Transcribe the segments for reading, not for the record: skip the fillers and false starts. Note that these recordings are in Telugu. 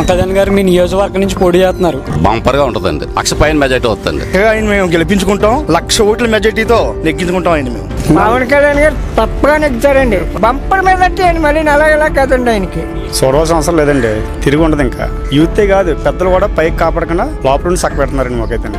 పవన్ కళ్యాణ్ గారు మీ నియోజకవర్గం నుంచి పోటీ చేస్తున్నారు. బంపర్ గా ఉంటదండి. 1,00,000 పైన మెజార్టీ వస్తుంది. ఆయన మేము గెలిపించుకుంటాం. 1,00,000 ఓట్ల మెజార్టీతో నెగ్గించుకుంటాం ఆయన మేము. పవన్ కళ్యాణ్ గారు తప్పగా నెగ్గుతారండి. బంపర్ మెజార్టీ అని మళ్ళీ ఎలా కాదండి ఆయనకి. చూడవలసిన అవసరం లేదండి. తిరిగి ఉండదు. ఇంకా యూతే కాదు పెద్దలు కూడా పైకి కాపాడకుండా లోపల నుండి సక్క పెడుతున్నారండి. మాకైతే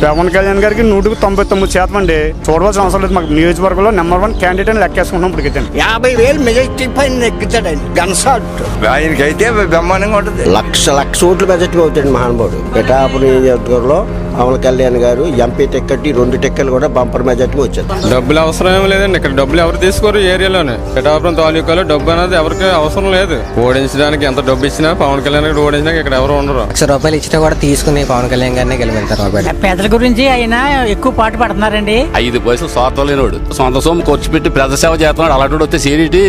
పవన్ కళ్యాణ్ గారికి 199% అండి. చూడవలసిన అవసరం లేదు. మాకు నియోజకవర్గంలో నెంబర్ 1 క్యాండిడేట్ అని లెక్కేసుకుంటాం. ఇప్పటికైతే 50,000 మెజార్టీ పైన నెగ్గుతాడండి. గన్సాట్ ఆయనకైతే బ్రహ్మాండంగా ఉంటుంది. 1,00,000 ఓట్ల మెజార్టీ అవుతాడు మహానుభావుడు. పిఠాపురం నియోజకవర్గంలో పవన్ కళ్యాణ్ గారు ఎంపీ టికెట్ 2 టికెట్లు కూడా బంపర్ మెజార్టీ వచ్చారు. డబ్బులు అవసరం ఏమి లేదండి. ఇక్కడ డబ్బులు ఎవరు తీసుకోరు. ఏరియాలోనే పిఠాపురం తాలూకాలో డబ్బు అనేది ఎవరికి అవసరం లేదు. ఓడించడానికి ఎంత డబ్బు ఇచ్చినా పవన్ కళ్యాణ్ గారు ఓడించినా ఇక్కడ ఎవరు ఉండరు. ₹1,00,000 ఇచ్చినా కూడా తీసుకుని పవన్ కళ్యాణ్ గారిని గెలిపిస్తారు. పేదల గురించి ఆయన ఎక్కువ పాటు పడుతున్నారండి. 5 పైసలు స్వార్థం లేనివాడు. సొంత సొమ్ము ఖర్చు పెట్టి ప్రజా సేవ చేస్తున్నాడు. అలాంటి వస్తే సీరియటీ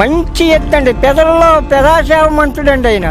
మంచి ఎత్తండి. పెదల్లో పెదాసేవ మంతుడండి ఆయన.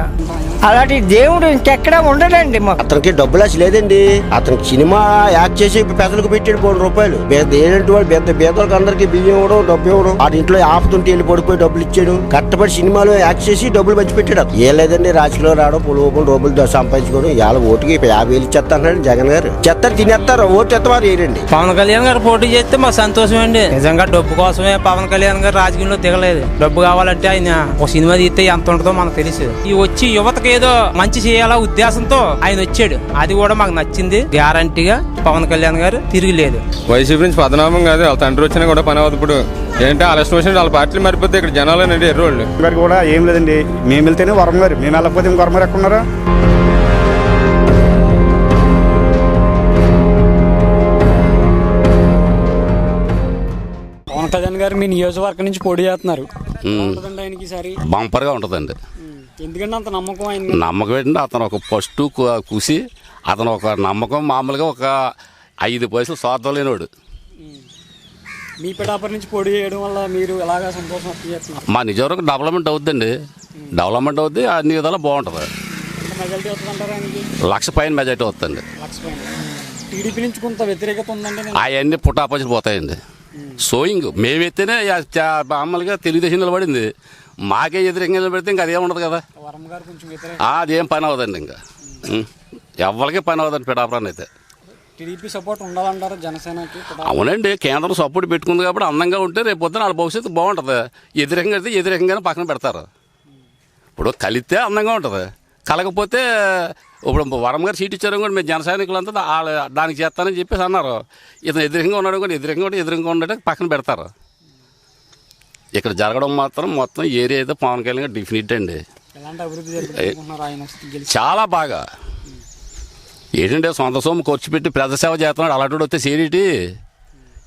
అలాంటి దేవుడు ఇంకెక్కడా ఉండడండి. మాకు అతనికి డబ్బులు అసలు లేదండి. అతనికి సినిమా యాక్ట్ చేసి పెద్దలకు పెట్టాడు ₹1,00,000. ఏంటంటే వాళ్ళు పేదలకు అందరికి బియ్యం ఇవ్వడం, డబ్బు ఇవ్వడం. ఆ ఇంట్లో ఆపుతుంటే వెళ్ళి పడిపోయి డబ్బులు ఇచ్చాడు. కట్టబడి సినిమాలో యాక్ట్ చేసి డబ్బులు పంచి పెట్టాడు. ఏ లేదండి రాజకీయంలో రావడం, పొలం డబ్బులు సంపాదించుకోవడం. ఇవాళ ఓటుకి 50,000 ఇచ్చేస్తాడు జగన్ గారు. చెత్తారు తినేస్తారు. ఓటు ఎత్తవారు వేయండి. పవన్ కళ్యాణ్ గారు పోటీ చేస్తే మా సంతోషం అండి. నిజంగా డబ్బు కోసమే పవన్ కళ్యాణ్ గారు రాజకీయంలో దిగలేదు. డబ్బు కావాలంటే ఆయన ఒక సినిమా తీస్తే ఎంత ఉంటుందో మనకు తెలుసు. ఈ వచ్చి యువతకు ఏదో మంచి చేయాలా ఉద్దేశంతో ఆయన వచ్చాడు. అది కూడా మాకు నచ్చింది. గ్యారంటీగా పవన్ కళ్యాణ్ గారు తిరిగిలేదు. వైసీపీ నుంచి పదనామం కాదు. వాళ్ళ తండ్రి వచ్చినా కూడా పని అవుతుంది. ఇప్పుడు ఏంటంటే వాళ్ళ ఇష్టం వచ్చినట్టు వాళ్ళ పార్టీలు మారిపోతే ఇక్కడ జనాలు అనేది ఎర్రోళ్ళు గారికి కూడా ఏం లేదండి. మేము వెళ్తేనే వరం గారు, మేము వెళ్ళకపోతే ఇంక వరం గారు ఎక్కడున్నారా? పవన్ కళ్యాణ్ గారు మీ నియోజకవర్గం నుంచి పోటీ చేస్తున్నారు. ఆయనకి ఈసారి బంపర్ గా ఉంటదండి. ఎందుకంటే అంత నమ్మకం ఆయన. నమ్మకం ఏంటంటే అతను ఒక ఫస్ట్ కూసి అతను ఒక నమ్మకం. మామూలుగా ఒక 5 పైసలు స్వార్థం లేనివాడు. మీ పిఠాపురం నుంచి పోటీ చేయడం వల్ల మీరు ఎలాగా సంతోషం చేస్తున్నారు? మా నిజవరకు డెవలప్మెంట్ అవుతుందండి. డెవలప్మెంట్ అవుద్ది. అన్ని విధాలా బాగుంటుంది. మెజారిటీ వస్తుందంటారా ఆయనకి? 1,00,000 పైన మెజార్టీ వస్తుంది. 1,00,000 పైన. టీడీపీ నుంచి కొంత వ్యతిరేకత ఉందండి. అవన్నీ పుట్టాపచ్చి పోతాయండి. సోయింగ్ మేమైతేనే మామూలుగా తెలుగుదేశం నిలబడింది. మాకే వ్యతిరేకంగా నిలబడితే ఇంకా అదేం ఉండదు కదా. వరం గారు కొంచెం వ్యతిరేక. అదేం పని అవ్వదండి. ఇంకా ఎవరికి పని అవ్వదండి పిఠాపురాన్ని అయితే. టీడీపీ సపోర్ట్ ఉండాలంటారు జనసేనకి. అవునండి. కేంద్రం సపోర్ట్ పెట్టుకుంది కాబట్టి అందంగా ఉంటే రేపు పొద్దున వాళ్ళ భవిష్యత్తు బాగుంటుంది. వ్యతిరేకంగా అయితే వ్యతిరేకంగానే పక్కన పెడతారు. ఇప్పుడు కలిస్తే అందంగా ఉంటుంది. కలగపోతే ఇప్పుడు వరం గారు సీట్ ఇచ్చారు కూడా మేము జనసైనికులంతా దానికి చేస్తానని చెప్పేసి అన్నారు. ఇతను ఎదురుగా ఉన్నాడు కూడా ఎదురుగా ఉండడం పక్కన పెడతారు. ఇక్కడ జరగడం మాత్రం మొత్తం ఏరియా అయితే పవన్ కళ్యాణ్ డెఫినెట్ అండి. చాలా బాగా ఏంటంటే సొంత సొమ్ము ఖర్చు పెట్టి ప్రజా సేవ చేస్తున్నాడు. అలాంటి వస్తే సీరియటీ.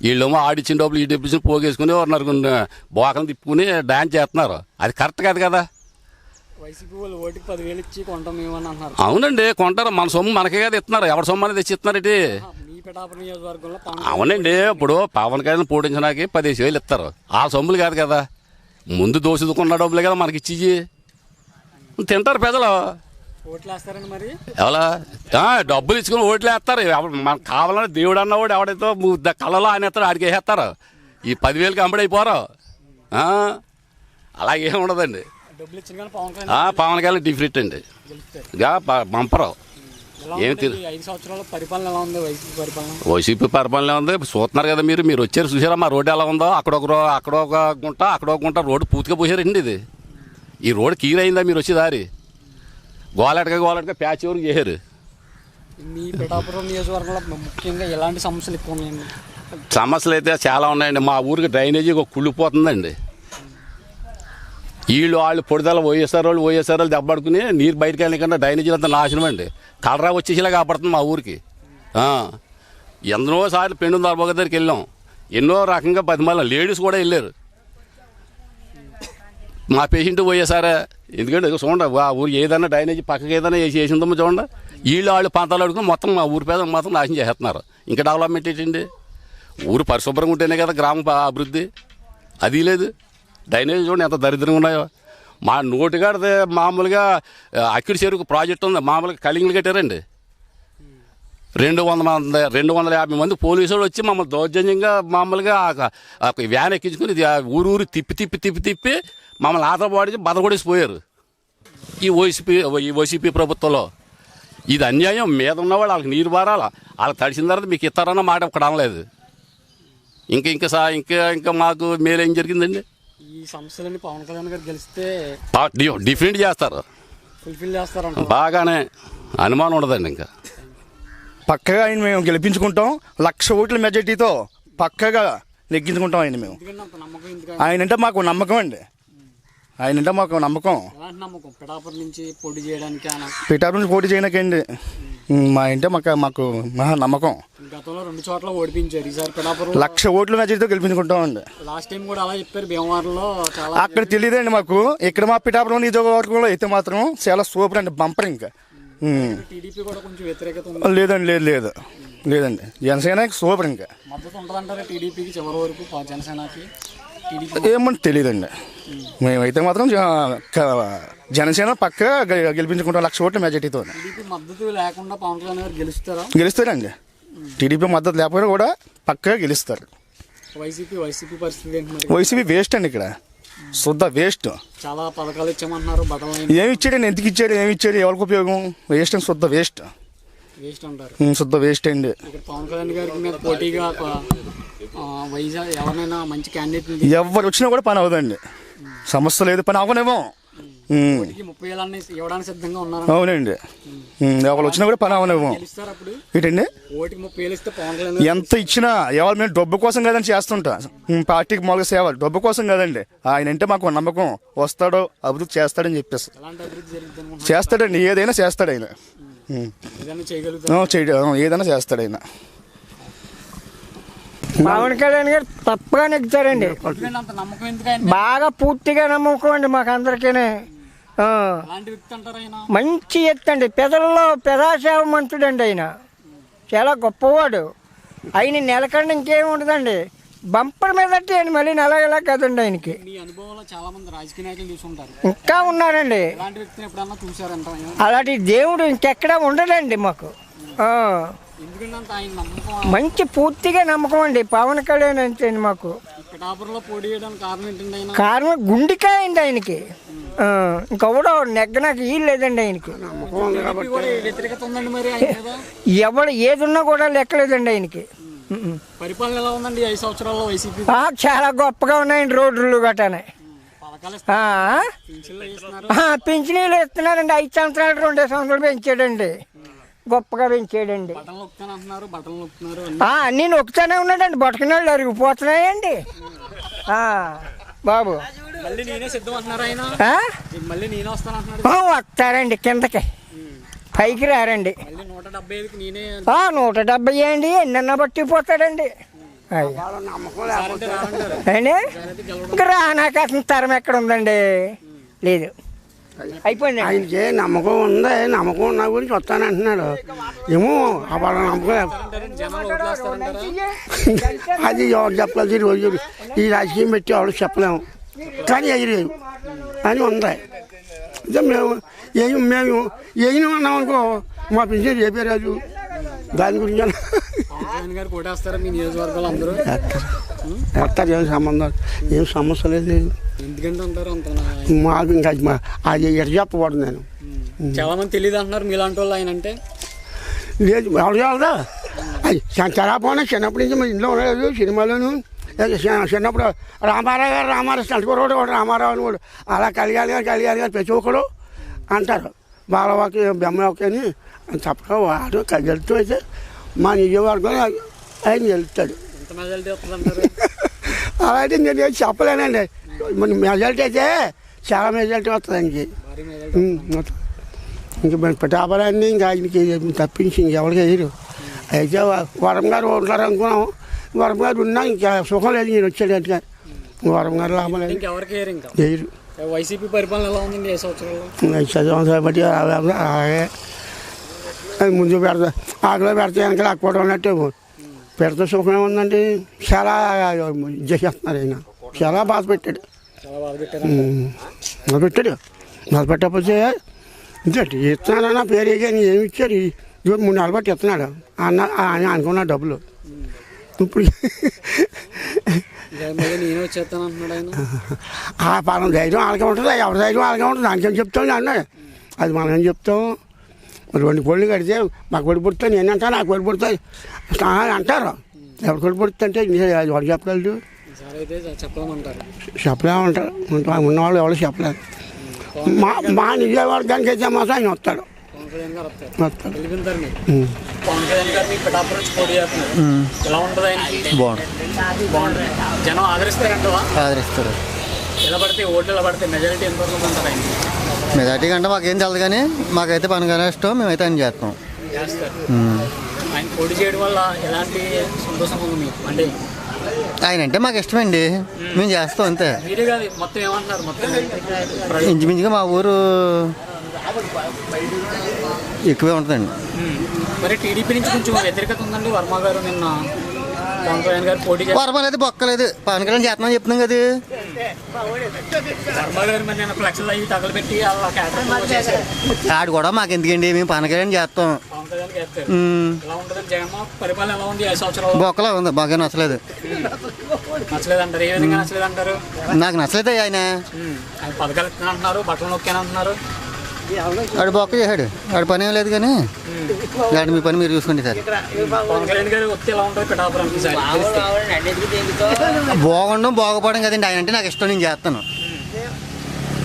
వీళ్ళేమో ఆడిచ్చిన డబ్బులు ఈ డబ్బులు పోగేసుకుని నలుగురు బోకలు తిప్పుకుని డ్యాన్స్ చేస్తున్నారు. అది కరెక్ట్ కాదు కదా. వైసీపీ వాళ్ళు ఓటుకి 10,000 ఇచ్చి కొంటాం ఏమని అంటున్నారు. అవునండి. కొంటారు. మన సొమ్ము మనకే కదా ఇస్తున్నారు. ఎవరి సొమ్ము అనేది తెచ్చి ఇస్తున్నారేటి? అవునండి. ఇప్పుడు పవన్ కళ్యాణ్ పోటించడానికి 15,000 ఇస్తారు. ఆ సొమ్ములు కాదు కదా. ముందు దోసుకున్న డబ్బులే కదా మనకి ఇచ్చి తింటారు ప్రజలు. ఓట్లేస్తారండి మరి ఎవరా? డబ్బులు ఇచ్చుకుని ఓట్లు వేస్తారు. మనకు కావాలని దేవుడు అన్నవాడు ఎవడైతే కళ్ళలో ఆయన ఎత్తారు ఆడికి వేసేస్తారు. ఈ 10,000కి అంబడైపోరు. అలాగేం ఉండదండి. పవన్ కళ్యాణ్ డిఫరెంట్ అండి. బంపరు. ఏమి 5 సంవత్సరాల పరిపాలన ఎలా ఉంది? వైసీపీ పరిపాలన ఉంది. చూస్తున్నారు కదా మీరు వచ్చారు చూసారా మా రోడ్డు ఎలా ఉందో. అక్కడ ఒక గుంట రోడ్డు పూర్తిగా పోసారండి. ఇది ఈ రోడ్డు క్లియర్ అయిందా? మీరు వచ్చే దారి గోలెటగా ప్యాచ్ వరకు చేశారు. మీ పిఠాపురం నియోజకవర్గంలో ముఖ్యంగా ఎలాంటి సమస్యలు ఎక్కువ ఉన్నాయండి? సమస్యలు అయితే చాలా ఉన్నాయండి. మా ఊరికి డ్రైనేజీ ఒక కుళ్ళిపోతుందండి. వాళ్ళు పొడిదల వైఎస్ఆర్ వాళ్ళు దెబ్బడుకుని నీరు బయటకు వెళ్ళకుండా డ్రైనేజీలు అంతా నాశనం అండి. కలరా వచ్చేసేలా కాపాడుతుంది మా ఊరికి. ఎన్నోసార్లు పెండు దర్బాగ దగ్గరికి వెళ్ళాం. ఎన్నో రకంగా 10 మంది లేడీస్ కూడా వెళ్ళారు. మా పేషెంట్ పోయేసారా? ఎందుకంటే చూడండి ఆ ఊరు ఏదైనా డ్రైనేజీ పక్కకి ఏదైనా వేసిందో చూడండి. వాళ్ళు పంతాలు అడుగుని మొత్తం మా ఊరి పేద మొత్తం నాశనం చేస్తున్నారు. ఇంకా డెవలప్మెంట్ ఏంటండి? ఊరు పరిశుభ్రంగా ఉంటేనే కదా గ్రామ అభివృద్ధి. అది లేదు. డ్రైనేజ్ చూడండి ఎంత దరిద్రంగా ఉన్నాయో. మా నోటిగాడితే మామూలుగా అక్కిడి చెరుకు ప్రాజెక్ట్ ఉంది. మామూలుగా కలింగులు కట్టారండి. 250 మంది పోలీసులు వచ్చి మమ్మల్ని దౌర్జన్యంగా మామూలుగా వ్యాన్ ఎక్కించుకుని ఊరు తిప్పి మమ్మల్ని ఆతపాడి బదకొడేసిపోయారు. ఈ వైసీపీ ప్రభుత్వంలో ఇది అన్యాయం. మీద ఉన్నవాళ్ళు వాళ్ళకి నీరు బారాల, వాళ్ళకి తడిసిన తర్వాత మీకు ఇస్తారన్న మాట ఒకటి అనలేదు. ఇంకా మాకు మేలేం జరిగిందండి? ఈ సమస్యలన్నీ పవన్ కళ్యాణ్ గారు గెలిస్తే డిఫరెంట్ చేస్తారు, ఫుల్ఫిల్ చేస్తారంట. బాగానే అనుమానం ఉండదండి. ఇంకా పక్కగా ఆయన మేము గెలిపించుకుంటాం, 1,00,000 ఓట్ల మెజార్టీతో పక్కగా నెగ్గించుకుంటాం ఆయన మేము. ఎందుకంటే అంత నమ్మకం ఎందుకు? ఆయనంటే మాకు నమ్మకం అండి, ఆయనంటే మాకు నమ్మకం. ఎలాంటి నమ్మకం? పిఠాపురం నుంచి పోటీ చేయడానికి పిఠాపురం నుంచి పోటీ చేయడానికండి మా అంటే మాకు మహా నమ్మకం. గతంలో 2 చోట్ల ఓడిపించారు, ఈసారి పిఠాపురం 1,00,000 ఓట్ల మెజార్టీతో గెలిపించుకుంటాం అండి. లాస్ట్ టైం కూడా అలా చెప్పారు భీమవరంలో. చాలా అక్కడ తెలియదండి మాకు, ఇక్కడ మా పిఠాపురం నియోజకవర్గంలో అయితే మాత్రం చాలా సూపర్ అండి, బంపర్. ఇంకా టీడీపీ కూడా కొంచెం వ్యతిరేకత ఉంది. లేదండి, లేదండి, జనసేన సూపర్. ఇంకా మద్దతు ఉంటుందంటారా టీడీపీకి చివరి వరకు, జనసేనకి? ఏమని తెలియదండి, మేమైతే మాత్రం జనసేన పక్కగా గెలిపించుకుంటాం 1,00,000 ఓట్ల మెజార్టీతో. టీడీపీ మద్దతు లేకుండా పవన్ కళ్యాణ్ గారు గెలుస్తారండి. టీడీపీ మద్దతు లేకపోయినా కూడా పక్కగా గెలుస్తారు. వైసీపీ పరిస్థితి ఏంటి? వైసీపీ వేస్ట్ అండి, ఇక్కడ శుద్ధ వేస్ట్. చాలా పథకాలు ఇచ్చామంటున్నారు, బటన్ ఏమి ఇచ్చాడండి, ఎందుకు ఇచ్చాడు, ఏమి ఇచ్చాడు, ఎవరికి ఉపయోగం? వేస్ట్ అండి, శుద్ధ వేస్ట్ అంటారు. శుద్ధ వేస్ట్ అండి. ఇక్కడ పవన్ కళ్యాణ్ గారికి మీద పోటీగా వైజాగ్ ఎవరైనా మంచి క్యాండిడేట్ ఎవరు వచ్చినా కూడా పని అవదండి, సమస్య లేదు, పని అవనేమో. 30,000 ఇవ్వడానికి సిద్ధంగా ఉన్నారు. అవునండి, ఎవరు వచ్చినా కూడా పని అవనేమో. ఏంటండి, ఓటికి 30,000 ఇస్తే పవన్ కళ్యాణ్ ఎంత ఇచ్చినా ఎవరు మేము డబ్బు కోసం కదండి చేస్తుంటా, పార్టీకి మామూలుగా సేవ, డబ్బు కోసం కదండి. ఆయన అంటే మాకు నమ్మకం, వస్తాడో అభివృద్ధి చేస్తాడని చెప్పేసి. ఎలాంటి అభివృద్ధి జరుగుతుంది? చేస్తాడండి, ఏదైనా చేస్తాడు ఆయన, ఏదైనా చేస్తాడు ఆయన. పవన్ కళ్యాణ్ గారు తప్పగా నెగ్గుతారండి, అంత నమ్మకం ఎందుకు? బాగా పూర్తిగా నమ్మకం అండి మాకు అందరికీ. మంచి ఎత్తండి, పెదాసేవ మంతుడండి ఆయన, చాలా గొప్పవాడు. ఆయన నెలకండి ఇంకేం ఉండదండి, బంపర్ మీద మళ్ళీ నెల కదండి ఆయనకి. ఇంకా ఉన్నారండి, అలాంటి దేవుడు ఇంకెక్కడా ఉండడండి మాకు. మంచి పూర్తిగా నమ్మకం అండి పవన్ కళ్యాణ్ అంటే మాకు. కారణం గుండెకాయ అండి ఆయనకి, ఇంకెవడో నెగ్గనాకు ఈ లేదండి ఆయనకి. ఎవడు ఏదున్నా కూడా లెక్కలేదండి ఆయనకి. పరిపాలన ఎలా ఉందండి 5 సంవత్సరాల్లో వైసీపీ? చాలా గొప్పగా ఉన్నాయండి, రోడ్లు గట్టానే పింఛనీలు ఇస్తున్నారండి. 5 సంవత్సరాలు 2 సంవత్సరాలు పెంచాడండి, గొప్పగా పెంచాడండి. అన్నీ నొక్కుతానే ఉన్నాడండి, బొట్టకినాళ్ళు అరిగిపోతున్నాయండి బాబు. వస్తారండి కిందకి, పైకి రారండి. 170 అండి, ఎన్నన్నా పట్టిపోతాడండి. ఇంకా రానాక అతని తరం ఎక్కడ ఉందండి, లేదు, అయిపోయింది. ఆయనకి నమ్మకం ఉంది, నమ్మకం ఉన్న గురించి వస్తానంటున్నాడు ఏమో. వాళ్ళ నమ్మకం అది ఎవరు చెప్పలేదు, ఈ రోజు ఈ రాజకీయం పెట్టి ఎవరు చెప్పలేము, కానీ ఎగిరేవు అని ఉంది. మేము ఏం అన్నాం అనుకో, మా పింఛన్ చెప్పారు దాని గురించి వేస్తారు. ఏం సంబంధం, ఏం సమస్య లేదు మాకు. ఇంకా అది ఎటు చెప్పకూడదు. నేను చాలా మంది తెలియదు అంటున్నారు మీలాంటి వాళ్ళు ఆయన అంటే. లేదు, ఎవరు చెప్పదా, అది చరాపోయినా చిన్నప్పటి నుంచి మా ఇంట్లో ఉండలేదు, సినిమాలోను. చిన్నప్పుడు రామారావు నడుకోడు రామారావు అని కూడా అలా కలిగాలి కానీ ప్రతి ఒక్కడు అంటారు. బాలవాకి బెమ్మవాకి అని తప్పక వాడు గెలుతూ అయితే మా నియోజకవర్గం ఆయన గెలుస్తాడు. అలా అయితే నేను చెప్పలేనండి, మెజారిటీ అయితే చాలా మెజారిటీ వస్తుంది ఆయనకి. ఇంక పిఠాపురాన్ని ఇంకా ఆయనకి తప్పించి ఇంకెవరికి వేయరు. అయితే వరం గారు ఉంటారు అనుకున్నాం, వరం గారు ఉన్నా ఇంకా సుఖం లేదు, నేను వచ్చాడు అంటే వరం గారు లాభం లేదు, వేయరు. వైసీపీ పరిపాలన ఎలా ఉందండి 5 సంవత్సరాలు? 5 సంవత్సరాలు బట్టి అలాగే ముందు పెడతా, ఆకులో పెడతా వెనకాల అక్కడ ఉన్నట్టు పెడితే సుఖమే ఉందండి. చాలా చేసేస్తున్నారు ఆయన, చాలా బాధ పెట్టాడు. పెట్టాడు బాధ పెట్టకపోతే ఇంకోటి ఇస్తున్నాడన్న పేరు కానీ ఏమి ఇచ్చారు, 3 నెలలు బట్టి ఇస్తున్నాడు అన్న అని అనుకున్న డబ్బులు. ఇప్పుడు మళ్ళీ నేనే వచ్చేస్తాను అంటున్నాడు ఆయన. ఆ పరం ధైర్యం వాళ్ళకే ఉంటుంది, ఎవరి ధైర్యం వాళ్ళకే ఉంటుంది. దానికేం చెప్తాం అన్నాడు. అది మనం ఏం చెప్తాం? 2 కోళ్ళు కడితే మా కొడుకు పుడితే నేను అంటాను, నా కొడుకు పుడితే అంటారు. ఎవరి కొడుకు పుడితే అంటే ఎవరు చెప్పగలరు? సార్ అయితే చెప్పలేమంటారు. చెప్పలేమంటారు. ఉన్నవాళ్ళు ఎవరు చెప్పలేదు. మా నిజవర్గానికి అయితే మాత్రం ఆయన వస్తాడు. పవన్ కళ్యాణ్ గారు వస్తారు. గెలిపిస్తారు మీరు. పవన్ కళ్యాణ్ గారు మీకు పిఠాపురం నుంచి పోటీ చేస్తున్నారు. ఎలా ఉంటుంది ఆయనకి? బాగుంటుంది. జనం ఆదరిస్తారంటవా? ఆదరిస్తారు. ఎలా పడితే ఓట్లు ఎలా పడితే మెజారిటీ ఎంత వరకు ఉంటారు ఆయనకి? మెజార్టీ కంటే మాకేం తెలదు కానీ మాకైతే పని కానీ ఇష్టం, మేమైతే ఆయన చేస్తాం. చేస్తారు. ఆయన పోటీ చేయడం వల్ల ఎలాంటి సంతోషం ఉంది మీకు? అంటే ఆయన అంటే మాకు ఇష్టమండి, మేము చేస్తాం అంతే. మీరే కాదు మొత్తం ఏమంటున్నారు? మొత్తం ఇంచుమించుగా మా ఊరు ఎక్కువే ఉంటుందండి. మరి టీడీపీ నుంచి కొంచెం వ్యతిరేకత ఉందండి. వర్మ గారు నిన్న పవన్ కళ్యాణ్ గారు పోటీ వర్మ అనేది బొక్కలేదు, పవన్ కళ్యాణ్ చేస్తున్నాం చెప్తున్నాం కదా. వర్మ గారు మరి నిన్న ఫ్లెక్స్లు అవి తగలబెట్టి అలా క్యాటరింగ్ చేశారు. ఆడు కూడా మాకు ఎందుకండి, మేము పవన్ కళ్యాణ్ చేస్తాం. పవన్ కళ్యాణ్ చేస్తారు. ఎలా ఉంటుంది జగన్మోహన్ పరిపాలన? ఎలా ఉంది 5 సంవత్సరాలు? బొక్కలా ఉంది, బాగా నచ్చలేదు. నచ్చలేదంటారు? ఏ విధంగా నచ్చలేదంటారు? నాకు నచ్చలేదు. ఆయన పథకాలు ఇస్తానంటున్నారు, బట్టలు నొక్కానంటున్నారు. ఆడు బొక్క చేశాడు, ఆడు పని ఏం లేదు కానీ ఆడు మీ పని మీరు చూసుకోండి సార్. పవన్ కళ్యాణ్ గారు వస్తే ఎలా ఉంటుంది పిఠాపురానికి? బాగుండడం బాగుపడడం కదండి. ఆయన అంటే నాకు ఇష్టం, నేను చేస్తాను.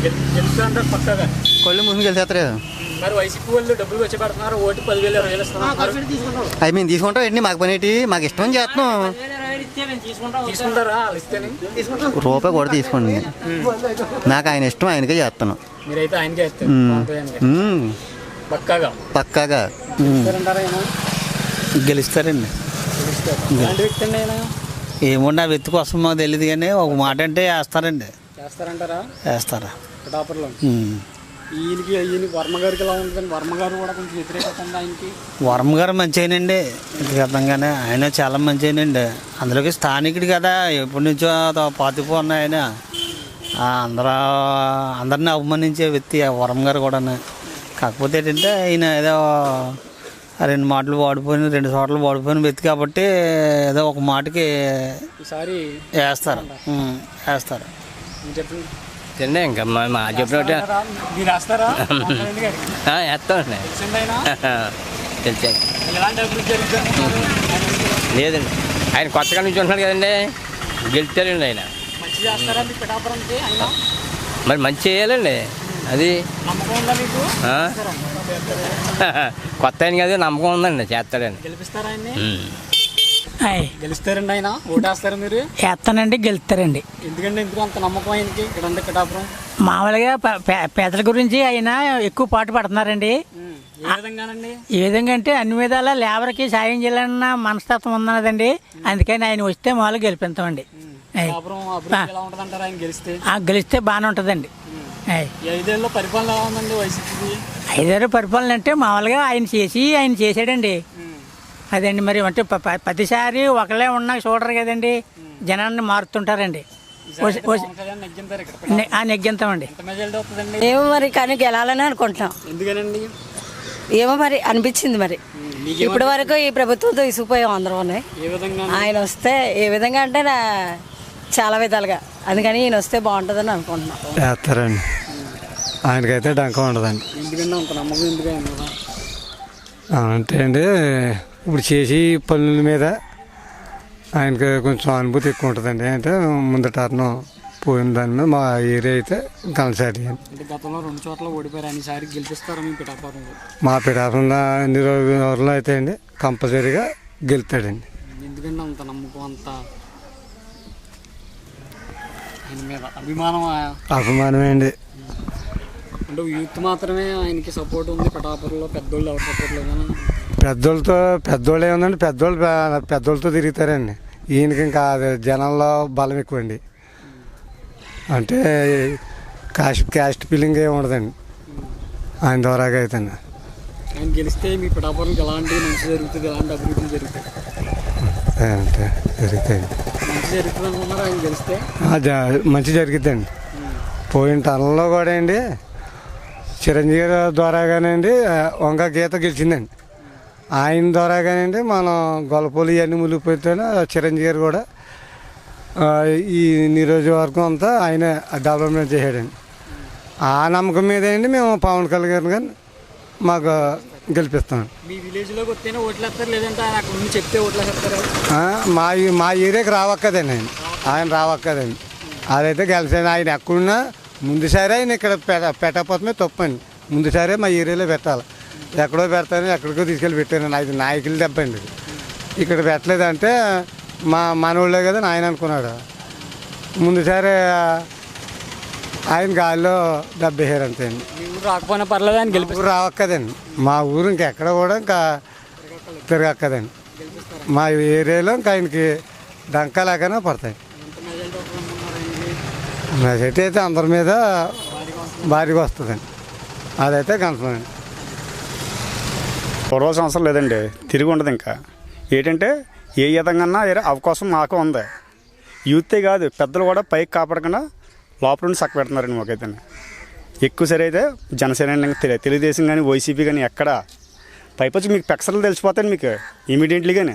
గెలుస్తారంటారు పక్కగా. కళ్ళు మూసుకుని గెలిచేస్తారు. మరి వైసీపీ వాళ్ళు డబ్బులు వచ్చి పెడుతున్నారు, ఓటు 10,000 20,000 ఇస్తున్నారు. అవి మేము తీసుకుంటాం ఏంటి, మాకు పని ఏంటి, మాకు ఇష్టం చేస్తున్నాం. తీసుకుంటారా? ఇస్తేనే రూపాయి కూడా తీసుకోండి. నాకు ఆయన ఇష్టం, ఆయనకే చేస్తాను. మీరైతే ఆయనకే ఇస్తారు పక్కాగా? పక్కాగా గెలుస్తారండి. ఏమో నా వ్యక్తి కోసం మాకు తెలియదు కానీ ఒక మాట అంటే వేస్తారండి. చేస్తారంటారా? వేస్తారా పిఠాపురంలో? ఈయన వర్మ గారికి ఎలా ఉంటుందండి? వర్మ గారు కూడా కొంచెం వ్యతిరేకత ఉంది ఆయనకి. వర్మ గారు మంచిగానండి, వ్యక్తిగతంగానే ఆయన చాలా మంచిగానండి. అందులోకి స్థానికుడు కదా, ఎప్పటి నుంచో పాతిపోన్న ఆయన. అందరిని అవమానించే వ్యక్తి వర్మ గారు కూడా. కాకపోతే ఏంటంటే ఆయన ఏదో 2 మాటలు వాడిపోయిన 2 చోట్ల వాడిపోయిన వ్యక్తి కాబట్టి ఏదో ఒక మాటకి ఈసారి వేస్తారు. చెప్పండి. తిన్నా ఇంకా మా చెప్పినట్టు మీరు వేస్తారా? వేస్తామండి. తెలిసాక ఎలాంటి అభివృద్ధి జరుగుతుంది? లేదండి, ఆయన కొత్తగా నుంచి ఉంటున్నాడు కదండి, గెలుస్తారండి ఆయన. మంచి చేస్తారా మీ పిఠాపురంకి? మరి మంచి చేయాలండి, అది నమ్మకం ఉందా మీకు? కొత్త ఆయన కదా, నమ్మకం ఉందండి, చేస్తాడండి. గెలిపిస్తారా ఆయన్ని? గెలుస్తారండి ఆయన? ఓటేస్తారా మీరు? వేస్తానండి, గెలుస్తారండి. ఎందుకంటే ఎందుకు అంత నమ్మకం ఆయనకి ఇక్కడ ఉంది పిఠాపురం? మామూలుగా పేదల గురించి ఆయన ఎక్కువ పాటు పడుతున్నారండి. ఏ విధంగానండి? ఏ విధంగా అంటే అన్ని విధాలా లేబర్కి సాయం చేయాలన్న మనస్తత్వం ఉన్నదండి. అందుకని ఆయన వస్తే మామూలుగా గెలిపిస్తామండి. గెలిస్తే బాగానే ఉంటుందండి. 5 ఏళ్ళలో పరిపాలన ఎలా ఉందండి వైసీపీ? 5 ఏళ్ళ పరిపాలన అంటే మామూలుగా ఆయన చేసాడండి. అదండి. మరి అంటే ప్రతిసారి ఒకళ్ళే ఉన్నా చూడరు కదండి, జనాన్ని మారుతుంటారండి. నెగ్గింతామండి. ఏమో మరి కానీ గెలాలని అనుకుంటున్నాం. ఎందుకనండి? ఏమో మరి అనిపించింది. మరి ఇప్పటి వరకు ఈ ప్రభుత్వంతో ఇసుకుపోయాం అందరూ. ఆయన వస్తే ఏ విధంగా అంటే చాలా విధాలుగా, అందుకని ఈయన వస్తే బాగుంటుందని అనుకుంటున్నాం. వేస్తారండి, ఆయనకైతే డంకం ఉండదండి. అంటే అండి ఇప్పుడు చేసి పనుల మీద ఆయనకి కొంచెం అనుభూతి ఎక్కువ ఉంటుందండి. అంటే ముందు టర్నం పోయిన దాని మీద మా ఏరియా అయితే గణసాటి అండి. గతంలో 2 చోట్ల ఓడిపోయారు, అన్నిసారి గెలిపిస్తారు మీ పిఠాపురంలో? మా పిఠాపురంలో అన్ని రోజుల్లో అయితే అండి కంపల్సరీగా గెలుతాడండి. ఎందుకంటే అంత నమ్మకం, అంత ఆయన మీద అభిమానమే అండి. అంటే యూత్ మాత్రమే ఆయనకి సపోర్ట్ ఉంది పిఠాపురంలో, పెద్దోళ్ళు ఎవరు సపోర్ట్ లేదని? పెద్దోళ్ళు ఏముందండి, పెద్దోళ్ళతో తిరుగుతారండి. ఈయనకి ఇంకా జనంలో బలం ఎక్కువ అండి. అంటే క్యాస్ట్ ఫీలింగ్ ఏమి ఉండదండి ఆయన ద్వారాగా అయితే. ఆయన గెలిస్తే మీ పిఠాపురంకి ఎలాంటి మంచి జరుగుతుంది, ఎలాంటి అభివృద్ధి జరుగుతుంది? అంటే జరుగుతాయండి. మంచి జరుగుతుంది అనుకున్నారు ఆయన గెలిస్తే? మంచి జరుగుతుందండి. పోయిన టర్న్లో కూడా అండి చిరంజీవి ద్వారాగానండి వంగ గీత గెలిచిందండి. ఆయన ద్వారాగానండి మనం గొల్లపూలు ఇవన్నీ మునిగిపోతేనే చిరంజీవి గారు కూడా ఈ నియోజకవర్గం అంతా ఆయన డెవలప్మెంట్ చేశాడండి. ఆ నమ్మకం మీద అండి మేము పవన్ కళ్యాణ్ గారిని మాకు గెలిపిస్తాం. మీ విలేజ్లోకి వస్తేనే ఓట్లు వేస్తారు, లేదంటే ఆయన అక్కడ నుంచి చెప్తే ఓట్లు వేస్తారు? మా ఏరియాకి రావక్కదండి ఆయన రావక్కదండి. అదైతే గెలిచాను. ఆయన ఎక్కడున్నా ముందుసారి ఆయన ఇక్కడ పెట్టకపోతే తప్పండి. ముందుసారే మా ఏరియాలో పెట్టాలి. ఎక్కడో పెడతాను, ఎక్కడికో తీసుకెళ్ళి పెట్టాను. అది నాయకులు దెబ్బండి. ఇక్కడ పెట్టలేదంటే మనోళ్ళే కదా ఆయన అనుకున్నాడు. ముందుసారి ఆయన గాలిలో దెబ్బేశారు అంతే అండి. రాకపోయినా పర్లేదు ఆయన గెలిపి రావక్కదండి. మా ఊరు ఇంకెక్కడ కూడా ఇంకా తిరగక్కదండి. మా ఏరియాలో ఇంకా ఆయనకి డంకాలాగానే పడతాయి. మెజారిటీ అయితే అందరి మీద భారీగా వస్తుందండి. అదైతే కన్ఫర్మ్ అండి. చూడవలసిన అవసరం లేదండి, తిరిగి ఉండదు. ఇంకా ఏంటంటే ఏ విధంగా అవకాశం మాకు ఉంది. యూతే కాదు, పెద్దలు కూడా పైకి కాపాడకుండా లోపల నుండి చక్క పెడుతున్నారండి. మాకైతే ఎక్కువ సరే అయితే జనసేన తెలుగుదేశం కానీ వైసీపీ కానీ ఎక్కడ పైపొచ్చి మీకు పెక్సర్లు తెలిసిపోతాయి మీకు ఇమీడియట్లీగానే.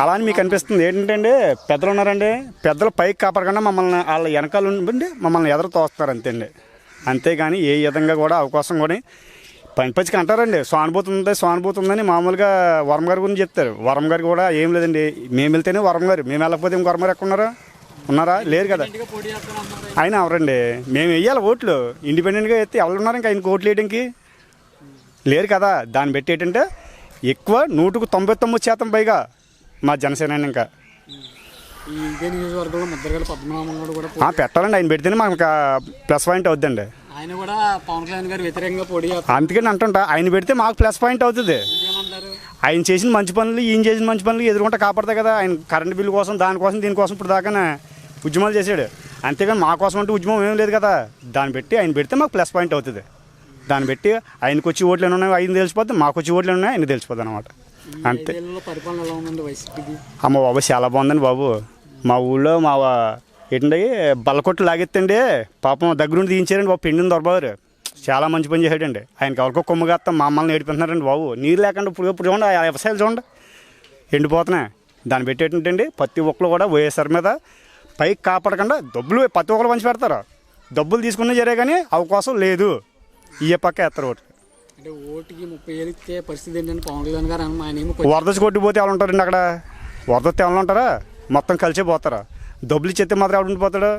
అలా అని మీకు అనిపిస్తుంది. ఏంటంటే పెద్దలు ఉన్నారండి, పెద్దలు పైకి కాపాడకుండా మమ్మల్ని వాళ్ళ వెనకాల ఉండి మమ్మల్ని ఎదురు తోస్తారు అంతే అండి. అంతేగాని ఏ విధంగా కూడా అవకాశం కూడా పైపచ్చికి అంటారండి. సానుభూతి ఉందని మామూలుగా వరం గారి గురించి చెప్తారు. వరం గారు కూడా ఏం లేదండి, మేము వెళ్తేనే వరం గారు, మేము వెళ్ళకపోతే ఇంక వరం గారు ఎక్కడ ఉన్నారా? లేరు కదా. ఆయన ఎవరండి? మేము వెయ్యాలి ఓట్లు, ఇండిపెండెంట్గా అయితే ఎవరు ఉన్నారు ఇంకా ఆయనకు ఓట్లు వేయడానికి? లేరు కదా. దాన్ని బట్టి ఏంటంటే ఎక్కువ 99% పైగా మా జనసేన ఇంకా పెట్టాలండి. ఆయన పెడితేనే మాకు ప్లస్ పాయింట్ అవుతుందండి. ఆయన కూడా పవన్ కళ్యాణ్ గారు వ్యతిరేకంగా పోటీ అందుకని అంటుంటా, ఆయన పెడితే మాకు ప్లస్ పాయింట్ అవుతుంది. ఆయన చేసిన మంచి పనులు, ఈయన చేసిన మంచి పనులు ఎదురుకుంటా కాపాడతాయి కదా. ఆయన కరెంటు బిల్లు కోసం, దానికోసం, దీనికోసం ఇప్పుడు దాకా ఉద్యమాలు చేశాడు. అంతేగాని మా కోసం అంటే ఉద్యమం ఏం లేదు కదా. దాన్ని బట్టి ఆయన పెడితే మాకు ప్లస్ పాయింట్ అవుతుంది. దాన్ని బట్టి ఆయనకు వచ్చి ఓట్లు ఏమి ఉన్నాయి ఆయన తెలిసిపోద్ది, మాకు వచ్చి ఓట్లు ఉన్నాయి ఆయన తెలిసిపోద్ది అనమాట. అంతే. అమ్మ బాబు చాలా బాగుందండి బాబు. మా ఊళ్ళో మా ఏంటంటే బల్లకొట్లు లాగెత్తండి పాపం దగ్గరుండి తీయించారండి బాబు. పెండిన దొరబారు చాలా మంచి పని చేశాడండి. ఆయనకి ఎవరికో కొమ్ముగాస్తాం మమ్మల్ని ఏడిపిస్తున్నారండి బాబు. నీరు లేకుండా ఇప్పుడు చూడండి, ఆ వ్యవసాయాలు చూడండి ఎండిపోతున్నాయి. దాన్ని పెట్టి ఏంటంటే ప్రతి ఒక్కరు కూడా వైఎస్ఆర్ మీద పైకి కాపాడకుండా డబ్బులు ప్రతి ఒక్కరు పంచి పెడతారు. డబ్బులు తీసుకునే జరే కానీ అవకాశం లేదు. ఈ పక్క ఎత్తారు ఓటు. అంటే ఓటుకి 30,000 ఇచ్చే పరిస్థితి ఏంటంటే పవన్ కళ్యాణ్ గారు ఆయన వరదొచ్చి కొట్టిపోతే ఎవరు ఉంటారండి అక్కడ? వరదొస్తే ఎవరు ఉంటారా? మొత్తం కలిసి పోతారా? డబ్బులు ఇచ్చేస్తే మాత్రం ఎవడు ఉండిపోతాడు?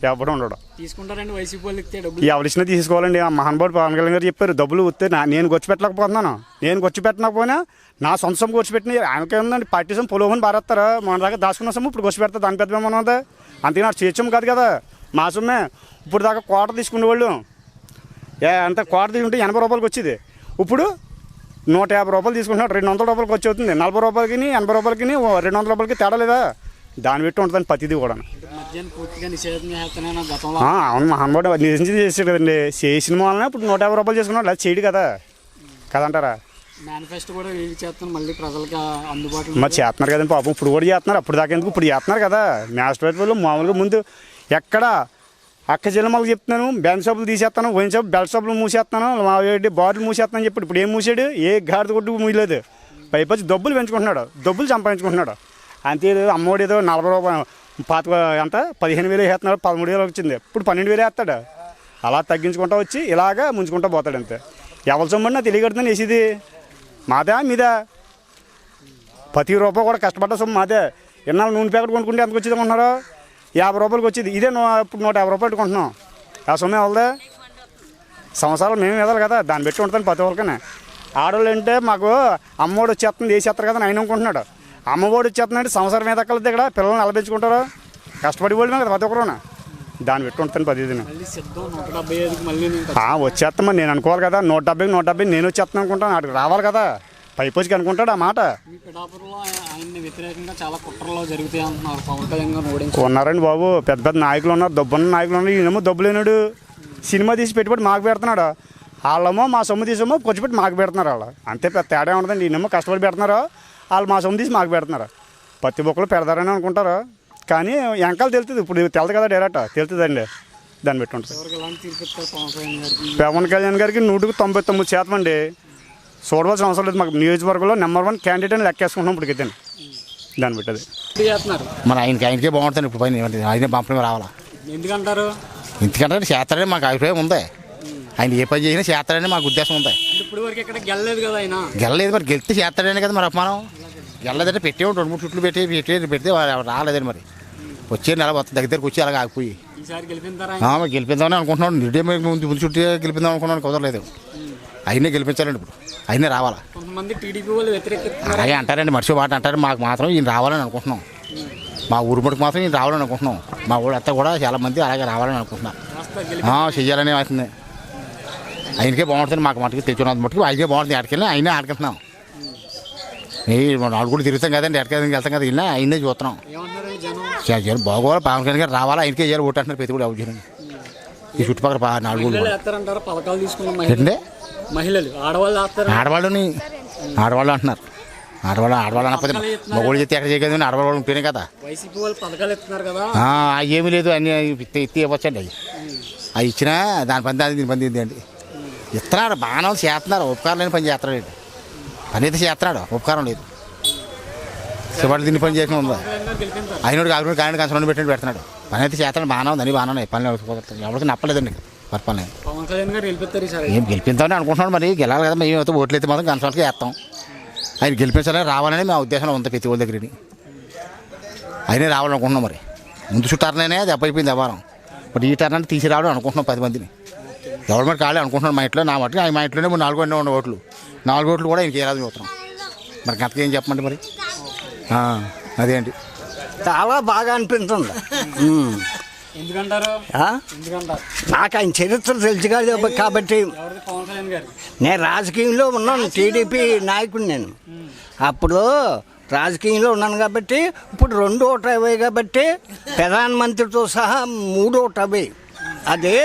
ఎవడు ఉండడు. తీసుకుంటారండి వైసీపీ వాళ్ళు ఇస్తే డబ్బులు. ఎవరిచ్చినా తీసుకోవాలండి. ఆ మహానుభావుడు పవన్ కళ్యాణ్ గారు చెప్పారు, డబ్బులు వస్తే నేను ఖర్చు పెట్టలేకపోతున్నాను. నేను ఖర్చు పెట్టకపోయినా నా సొంత సొమ్ము ఖర్చు పెట్టిన ఆయనకే ఉందండి. పార్టీ సొమ్ము పొలవని బారేస్తారా? మన దాకా దాచుకున్న సొమ్ము ఇప్పుడు ఖర్చు పెడతా, దాని పెద్ద ఏమన్నా ఉందా? అంతే నాకు చేర్చం కాదు కదా, మా సొమ్మే. ఇప్పుడు దాకా కోట తీసుకునేవాళ్ళు అంత కోట తీసుకుంటే 80 రూపాయలకి వచ్చేది. ఇప్పుడు 150 రూపాయలు తీసుకుంటున్నాడు. 200 రూపాయలకి వచ్చి అవుతుంది. 40 రూపాయలకి 80 రూపాయలకి 200 రూపాయలకి తేడా లేదా? దాన్ని పెట్టి ఉంటుందండి ప్రతిదీ కూడా. అవును, మహానుభావుడు నిజం చేసాడు కదండి. చేసిన వలన ఇప్పుడు 150 రూపాయలు చేసుకున్నాడు. అది చేయడు కదా కదంటారా? మేనిఫెస్టో కూడా రిలీజ్ చేస్తాను మళ్ళీ ప్రజలకి అందుబాటులో. మరి చేస్తున్నారు కదండి పాపం. ఇప్పుడు కూడా చేస్తున్నారు. అప్పుడు దాకా ఎందుకు, ఇప్పుడు చేస్తున్నారు కదా. మేనిఫెస్టోలో మామూలుగా ముందు ఎక్కడ అక్క జిల్లమ్మలకు చెప్తున్నాను, బ్యాంక్ షాపులు తీసేస్తాను, వైన్ షాప్ బెల్ట్ షాపులు మూసేస్తాను, బాటిల్ మూసేస్తానని చెప్పి ఇప్పుడు ఏం మూసాడు? ఏ గాడిద కొట్టు మూయలేదు. పైపచ్చి డబ్బులు పెంచుకుంటున్నాడు, డబ్బులు సంపాదించుకుంటున్నాడు. అంతేలేదు. అమ్మఒడి ఏదో 40 రూపాయలు ఎంత 15,000 వేస్తున్నాడు, 13,000 వచ్చింది. ఇప్పుడు 12,000 వేస్తాడు. అలా తగ్గించుకుంటూ వచ్చి ఇలాగా ముంచుకుంటూ పోతాడు అంతే. ఎవరి సొమ్మండి నా తెలియకడుతుంది వేసేది? మాదా మీదా? ప్రతి రూపాయి కూడా కష్టపడ్డ సొమ్ము మాదే. ఇన్నాళ్ళు నూనె ప్యాకెట్ కొనుక్కుంటే ఎంతకు వచ్చేది అనుకుంటున్నారు? 50 రూపాయలకి వచ్చేది. ఇదే ఇప్పుడు 150 రూపాయలు పెట్టుకుంటున్నాం. ఆ సొమ్ము ఎవరిదే? సంవత్సరాలు మేము ఎదాలి కదా. దాన్ని పెట్టి ఉంటుంది ప్రతి ఒక్కరికనే. ఆడవాళ్ళు అంటే మాకు అమ్మఒడి వచ్చేస్తుంది వేసేస్తారు కదా అని ఆయన అనుకుంటున్నాడు. అమ్మఒడి వచ్చేస్తుందంటే సంవత్సరం మీద ఎక్కలేదు ఇక్కడ. పిల్లల్ని నిలబెంచుకుంటారు, కష్టపడి వాళ్ళు కదా ప్రతి ఒక్కరు. దాన్ని పెట్టి ఉంటుంది ప్రతిదిన. వచ్చేస్తాం మరి నేను అనుకోవాలి కదా. 170 నేను వచ్చేస్తాను అనుకుంటాను. అక్కడికి రావాలి కదా. పైపోసికి అనుకుంటాడు ఆ మాట. ఉన్నారండి బాబు, పెద్ద పెద్ద నాయకులు ఉన్నారు, డబ్బున్న నాయకులు ఉన్నారు. ఈయనేమో డబ్బు లేనాడు, సినిమా తీసి పెట్టుబడి మాకు పెడుతున్నాడు. వాళ్ళేమో మా సొమ్ము తీసేమో కొంచెం మాకు పెడుతున్నారు. వాళ్ళు అంతే, పెద్ద తేడా ఉండదండి. ఈయనేమో కష్టపడి పెడుతున్నారు, వాళ్ళు మా సొమ్ము తీసి మాకు పెడుతున్నారు. ప్రతి ఒక్కరు పెడతారని అనుకుంటారు కానీ వెనకాల తెలుస్తుంది. ఇప్పుడు తెలుదు కదా, డైరెక్ట్ తెలుతుందండి. దాన్ని పెట్టి ఉంటుంది. పవన్ కళ్యాణ్ గారికి 199% అండి. చూడవలసిన అవసరం లేదు. మాకు నియోజకవర్గంలో నెంబర్ 1 క్యాండిడేట్ అని లెక్కేసుకుంటున్నాం ఇప్పటికైతే. దాన్ని బట్టి అది పోటీ చేస్తున్నారు. మరి ఆయనకే బాగుంటుంది ఇప్పుడు పైన ఆయన పంపడమే రావాలా. ఎందుకంటారు? ఎందుకంటే చేస్తారని మాకు అభిప్రాయం ఉంది. ఆయన ఏ పని చేసినా చేస్తారని మాకు ఉద్దేశం ఉంది. ఇప్పుడు వరకు ఎక్కడ గెలలేదు కదా ఆయన. గెలలేదు మరి, గెలిస్తే చేస్తాడని కదా మరి అపమానం. గెలలేదంటే పెట్టేవాడు 2-3 చుట్లు పెడితే రాలేదని మరి వచ్చే నెల మొత్తం దగ్గరికి వచ్చి అలాగ ఆగిపోయి ఈసారి గెలిపిస్తారా? గెలిపిద్దామని అనుకుంటున్నాడు. నిరుడే ముందు చుట్టూ గెలిపిద్దాం అనుకున్నాను, కుదరలేదు. అయినే గెలిపించాలండి ఇప్పుడు, అయినే రావాలా. కొంతమంది టీడీపీ వాళ్ళు వ్యతిరేకిస్తున్నారు. అలాగే అంటారండి, మనిషి మాట అంటారు. మాకు మాత్రం ఈయన రావాలని అనుకుంటున్నాం. మా ఊరు మటుకు మాత్రం ఈయన రావాలని అనుకుంటున్నాం. మా ఊళ్ళో అంతా కూడా చాలా మంది అలాగే రావాలని అనుకుంటున్నాం. చెయ్యాలని అవుతుంది. ఆయనకే బాగుంటుంది. మాకు మటుకు తెచ్చుకున్నంత మటుకు ఆయనకే బాగుంటుంది. ఎక్కడికెళ్ళి అయినా ఆడుకుంటున్నాం. నాడు కూడా తిరుగుతాం కదండి, ఎక్కడికి వెళ్తాం కదా, వెళ్ళినా అయినే చూస్తున్నాం. బాగోవాలి, పవన్ కళ్యాణ్ గారు రావాలా, ఆయనకే చేయాలి ఓటు అంటున్నారు ప్రతి కూడా ఎవరు ఈ చుట్టుపక్కల 4 ఊళ్ళు. పథకాలు తీసుకున్న ఏంటంటే మహిళలు ఆడవాళ్ళు అంటున్నారు. ఆడవాళ్ళు అనకపోతే మగవాళ్ళు చెప్తే ఎక్కడ చేయగలదు, ఆడవాళ్ళు ఉంటేనే కదా. వైసీపీ వాళ్ళు పథకాలు ఇస్తున్నారు కదా. ఏమీ లేదు, అన్ని ఎత్తి ఇవ్వచ్చండి. అవి ఇచ్చినా దాని పని దీని పని అండి. ఇస్తున్నాడు బాగానే చేస్తున్నారు. ఉపకారం లేని పని చేస్తున్నాడు. పని అయితే చేస్తున్నాడు, ఉపకారం లేదు. శివాడు దీన్ని పని చేసిన ఉందా అయినోడు కాయని కంచంలో పెట్టి పెడుతున్నాడు. పని అయితే చేస్తాడు, బాగానే ఉంది. అన్ని బాగానే ఉన్నాయి. పని ఎవరికి నప్పలేదండి పరిపాలన. ఏం గెలిపిద్దామని అనుకుంటున్నాడు. మరి గెలాలి కదా, మేము అయితే ఓట్లు అయితే మాత్రం కంచంకి వేస్తాం. ఆయన గెలిపించాలని రావాలని మా ఉద్దేశంలో ఉంది ప్రతి వాళ్ళ దగ్గరని. ఆయనే రావాలనుకుంటున్నాం. మరి ముందు చుట్టారనే దెబ్బ అయిపోయింది వ్యవహారం. మరి ఈ టర్న్ తీసి రావడం అనుకుంటున్నాం 10 మందిని. ఎవరి మరి కాలే అనుకుంటున్నాడు. మా ఇంట్లో నా మట్టుకు ఆయన మా ఇంట్లోనే 4 ఉండే ఓట్లు. 4 ఓట్లు కూడా ఆయనకి ఏరాదు చూస్తున్నాం. మరి గంటకి ఏం చెప్పమండి మరి. అదేంటి చాలా బాగా అనిపిస్తుంది. ఎందుకంటారు? నాకు ఆయన చరిత్ర తెలుసు కాదు కాబట్టి. నేను రాజకీయంలో ఉన్నాను, టీడీపీ నాయకుడు నేను. అప్పుడు రాజకీయంలో ఉన్నాను కాబట్టి ఇప్పుడు 250 కాబట్టి ప్రధానమంత్రితో సహా 350. అదే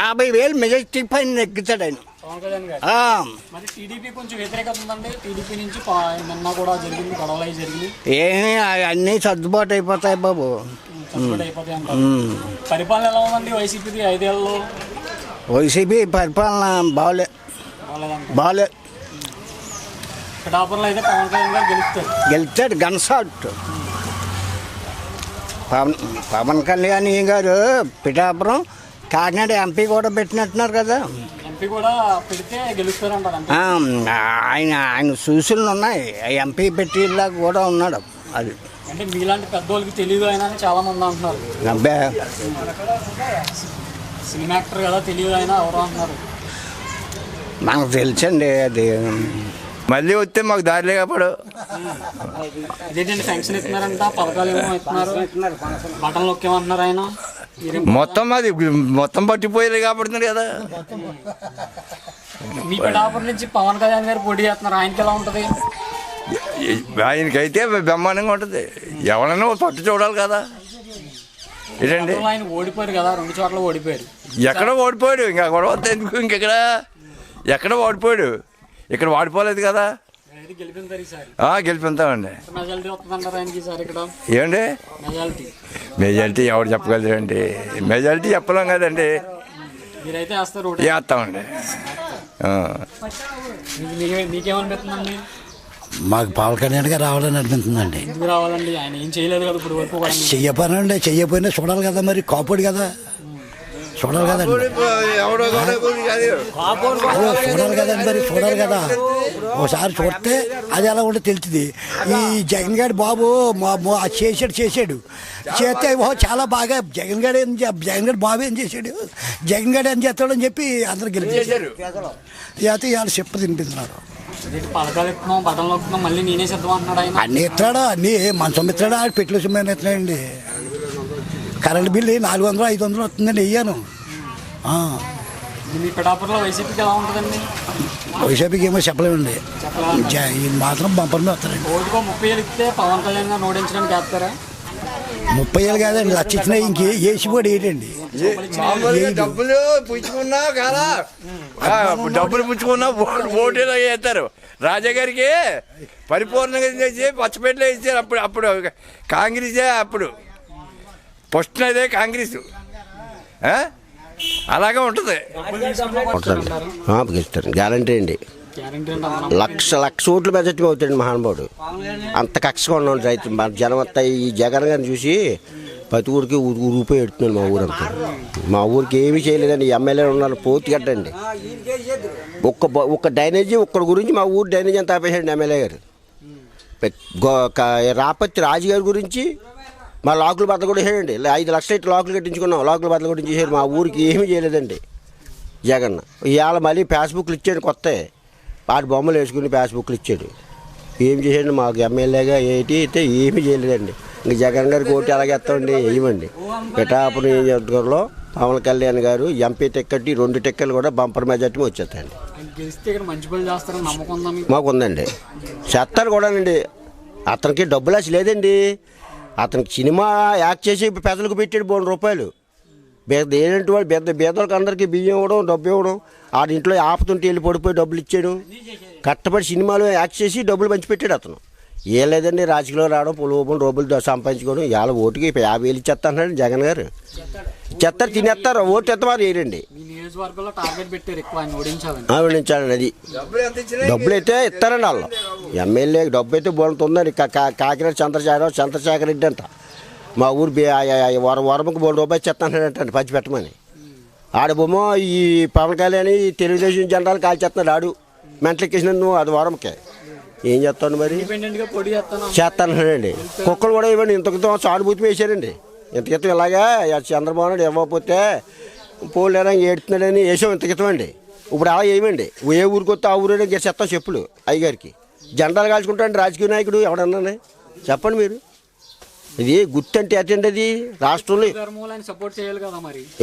50,000 మెజార్టీ పైన నెగ్గుతాడు ఆయన. టీడీపీ కొంచెం వ్యతిరేకత ఉందండి. టీడీపీ నుంచి నిన్న కూడా జరిగింది, గొడవలు జరిగింది. అన్నీ సర్దుబాటు అయిపోతాయి బాబు. పరిపాలన ఎలా ఉందండి వైసీపీది 5 ఏళ్ళలో? వైసీపీ పరిపాలన బాగాలే. పిఠాపురంలో అయితే పవన్ కళ్యాణ్ గారు గెలుస్తాడు గన్సాట్. పవన్ కళ్యాణ్ గారు పిఠాపురం కాకినాడ ఎంపీ కూడా పెట్టినట్టున్నారు కదా. ఎంపీ కూడా పెడితే గెలుస్తారంటారు. ఆయన సూచనలు ఉన్నాయి. ఎంపీ పెట్టేలా కూడా ఉన్నాడు. అది అంటే మీలాంటి పెద్దోళ్ళకి తెలియదు ఆయన అని చాలా మంది అంటున్నారు. అబ్బే సినిమా యాక్టర్ కదా, తెలియదు ఆయన ఎవరు అంటున్నారు. మనకు తెలుసండి. అది మళ్ళీ వస్తే మాకు దారి లేకపోడు. ఇదేంటండి ఫంక్షన్ ఇస్తున్నారంట, పథకాలు ఏమో ఇస్తున్నారు, బటన్ నొక్కేమంటున్నారు ఆయన. మొత్తం అది మొత్తం పట్టిపోయారు కాబట్టి కదా. మీ పిఠాపురం నుంచి పవన్ కళ్యాణ్ గారు పోటీ చేస్తున్నారు. ఆయనకి ఎలా ఉంటుంది? ఆయనకైతే బ్రహ్మాండంగా ఉంటుంది. ఎవరైనా పట్టు చూడాలి కదా. ఏంటండి ఆయన ఓడిపోయారు కదా, 2 చోట్ల ఓడిపోయారు. ఎక్కడ ఓడిపోయాడు, ఇంకా గొడవ ఎందుకు, ఎక్కడ ఓడిపోయాడు, ఇక్కడ వాడిపోలేదు కదా. గెలిపిస్తామండి. ఏమండి మెజారిటీ ఎవరు చెప్పగలరండి? మెజారిటీ చెప్పలేం కదండి. వేస్తామండి. మీకేమనిపిస్తుందండి? మాకు పవన్ కళ్యాణ్ గారు రావాలని అనిపిస్తుందండి. రావాలండి, ఆయన ఏం చేయలేదు కదా ఇప్పుడు వరకు. చెయ్యపోనండి, చెయ్యపోయినా చూడాలి కదా, మరి కాపుడు కదా, చూడాలి కదండి. చూడాలి కదండి, మరి చూడాలి కదా. ఒకసారి చూస్తే అది ఎలా ఉంటే తెలుస్తుంది. ఈ జగన్ గారి బాబు చేసాడు చేస్తే చాలా బాగా జగన్ గారి బాబు ఏం చేశాడు, జగన్ గారు ఏం చేస్తాడని చెప్పి అందరు గెలిచారు. అయితే ఇవాళ చెప్పు తినిపిస్తున్నారు. అన్ని ఇస్తాడు, అన్ని మంచం ఇస్తాడు, పెట్టుల సుమ్మని ఇస్తున్నాడండి. కరెంట్ బిల్లు 400 500 వస్తుందండి. వెయ్యాను. వైసీపీకి ఏమో చెప్పలేమండి. మాత్రం బంపర్లో వస్తారండి. 30,000 కాదండి, 1,00,000 ఇచ్చినా ఇంకే ఏసిపోడు ఏంటండి. డబ్బులు పుచ్చుకున్నా కదా, డబ్బులు పుచ్చుకున్నా ఓటీలో వేస్తారు. రాజా గారికి పరిపూర్ణంగా చేసి పచ్చపేటలో ఇచ్చారు. అప్పుడు కాంగ్రెసే, అప్పుడు ఫస్ట్ అదే కాంగ్రెస్. అలాగే ఉంటుంది. గెలుస్తారు గ్యారంటీ అండి. లక్ష ఓట్లు మెజార్టీ అవుతాడు మహానుభావుడు. అంత కక్షగా ఉన్నాడు రైతు. మన జనం అంతా ఈ జగన్ గారిని చూసి ప్రతి ఊరికి రూపాయి ఎడుతున్నాడు. మా ఊరంతా మా ఊరికి ఏమీ చేయలేదండి. ఎమ్మెల్యే ఉన్నారు పోతుగడ్డండి. ఒక్క డ్రైనేజీ ఒక్కడి గురించి మా ఊరు డ్రైనేజీ అంతా ఆపేసాడు ఎమ్మెల్యే గారు. రాపత్తి రాజు గారి గురించి మా లాకుల బద్దలు కూడా వేసాడండి. 5 లక్షలు లాకులు కట్టించుకున్నాం. లాకుల బద్దలు కూడా చేశాడు. మా ఊరికి ఏమీ చేయలేదండి జగన్. ఇవాళ మళ్ళీ ఫేస్బుక్లు ఇచ్చాడు కొత్త. వాటి బొమ్మలు వేసుకుని ఫేస్బుక్లు ఇచ్చాడు. ఏం చేసాడు మాకు ఎమ్మెల్యేగా ఏంటి అయితే ఏమీ చేయలేదండి. ఇంక జగన్ గారికి ఓటు ఎలాగేస్తామండి? వేయమండి. పిఠాపురం నియోజకవర్గంలో పవన్ కళ్యాణ్ గారు ఎంపీ టికెట్ 2 టిక్కెట్లు కూడా బంపర్ మెజార్టీ వచ్చేస్తాయండి. మాకు ఉందండి. చేస్తారు కూడానండి. అతనికి డబ్బులు అసలు లేదండి. అతనికి సినిమా యాక్ట్ చేసి పెద్దలకు పెట్టాడు 2 రూపాయలు. ఏంటంటే వాళ్ళు బేదలకు అందరికీ బియ్యం ఇవ్వడం, డబ్బు ఇవ్వడం. ఆడ ఇంట్లో ఆపుతుంటే వెళ్ళి పడిపోయి డబ్బులు ఇచ్చాడు. కష్టపడి సినిమాలో యాక్ట్ చేసి డబ్బులు పంచిపెట్టాడు అతను. ఏం లేదండి, రాజకీయంలో రావడం, పొలం రూపాయలు సంపాదించుకోవడం. ఇవాళ ఓటుకి 50,000 ఇచ్చేస్తా అన్నాడు జగన్ గారు. ఇచ్చేస్తారు, తినేస్తారు. ఓటు ఎత్తమారు వేయరండి. ఓడించాలండి. అది డబ్బులు అయితే ఇస్తారండి వాళ్ళు. ఎమ్మెల్యేకి డబ్బు అయితే బాగుంటుందండి. కాకినాడ చంద్రశేఖర్ రెడ్డి అంట మా ఊరు వరముకు 3 రూపాయలు ఇచ్చేస్తానంటే పంచి పెట్టమని. ఆడ బొమ్మ ఈ పవన్ కళ్యాణ్ తెలుగుదేశం జెండాలు కాల్చేస్తున్నాడు. ఆడు మెంటలెక్కేసినాను. అది వరముకే ఏం చేస్తాను మరి చేస్తానండి. కుక్కలు కూడా ఇవ్వండి. ఇంత క్రితం సానుభూతి వేసారండి. ఇంత క్రితం ఇలాగా చంద్రబాబు నాయుడు ఇవ్వకపోతే పోలేరా ఏడుతున్నాడని వేసాం ఇంత క్రితం అండి. ఇప్పుడు అలా ఏమండి, ఏ ఊరికి వస్తే ఆ ఊరే చెత్తాం చెప్పులు అయ్యగారికి. జెండాలు కాల్చుకుంటాండి రాజకీయ నాయకుడు ఎవడన్నా చెప్పండి మీరు. ఇది గుర్తు అంటే అటండి. అది రాష్ట్రంలో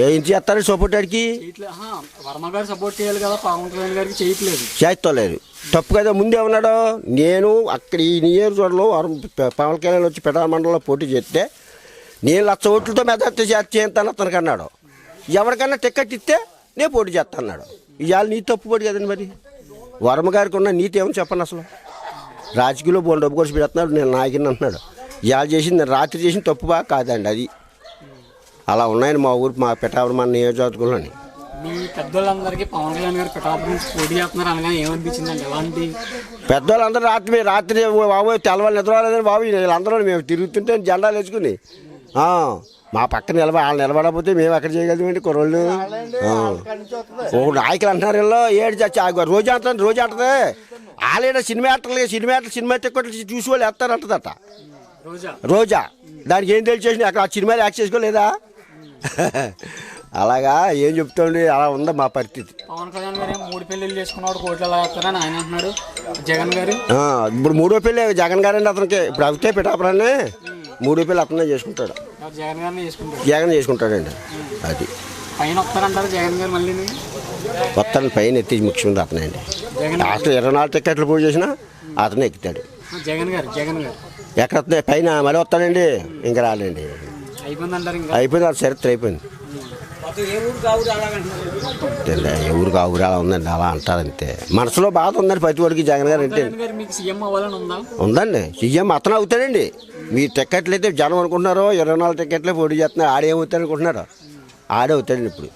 ఏం చేస్తారని సపోర్ట్ అడిగి చేస్తలేదు. తప్పు కదా. ముందే ఉన్నాడు. నేను అక్కడ ఈ నియోజకవర్గంలో పవన్ కళ్యాణ్ వచ్చి పెద్ద మండలంలో పోటీ చేస్తే నేను 1,00,000 ఓట్లతో మెజార్టీ చేస్తాను అతనికి అన్నాడు. ఎవరికన్నా టికెట్ ఇస్తే నేను పోటీ చేస్తాను అన్నాడు. ఇవాళ నీ తప్పుపడి కదండి మరి. వర్మ గారికి ఉన్న నీతి ఏమని చెప్పండి అసలు. రాజకీయంలో బోల్ డబ్బు కొలిసి పెడుతున్నాడు. నేను నాయకుని అంటున్నాడు. ఇవాళ చేసింది రాత్రి చేసిన తప్పు బాగా కాదండి. అది అలా ఉన్నాయని మా ఊరు మా పిఠాపురం మన నియోజకవర్గంలోని. పెద్దవాళ్ళందరూ రాత్రి బాబు తెల్లవాళ్ళు నిద్రలేదని బాబు వీళ్ళందరూ మేము తిరుగుతుంటే జెండాలు వేసుకుని మా పక్కన వాళ్ళు నిలబడకపోతే మేము ఎక్కడ చేయగలమండి కుర్రోళ్ళు. ఒక నాయకులు అంటున్నారు వీళ్ళు ఏడు రోజు అంటది. వాళ్ళేడ సినిమా టికెట్లు చూసి వాళ్ళు వేస్తారంటదట రోజా. దానికి ఏం తెలిసేసి అక్కడ ఆ సినిమాలు యాక్ట్ చేసుకోలేదా? అలాగా ఏం చెప్తాండి. అలా ఉందా మా పరిస్థితి. ఇప్పుడు 3వ పెళ్ళి జగన్ గారు అండి అతనికి. ఇప్పుడు అవుతే పిఠాపురాన్ని 3వ పెళ్ళి అతనే చేసుకుంటాడు. జగన్ చేసుకుంటాడండి. అది వస్తాను పైన ఎత్తి ముఖ్యమంత్రి అతనే అండి. అసలు 24 టికెట్లు పూజ చేసినా అతనే ఎక్కుతాడు. ఎక్కడ వస్తున్నాయి పైన మళ్ళీ వస్తాడండి. ఇంకా రాలేండి. అయిపోయింది. అది చరిత్ర అయిపోయింది. ఎవరు కావురు అలా ఉందండి. అలా అంటారంతే. మనసులో బాధ ఉందండి ప్రతి వాడికి జగన్ గారు అంటే. ఉందండి. సీఎం అతను అవుతాడండి. మీ టికెట్లు అయితే జనం అనుకుంటున్నారో 24 టికెట్లే పోటీ చేస్తున్నారు. ఆడేమవుతాడు అనుకుంటున్నారు. ఆడే అవుతాడండి ఇప్పుడు.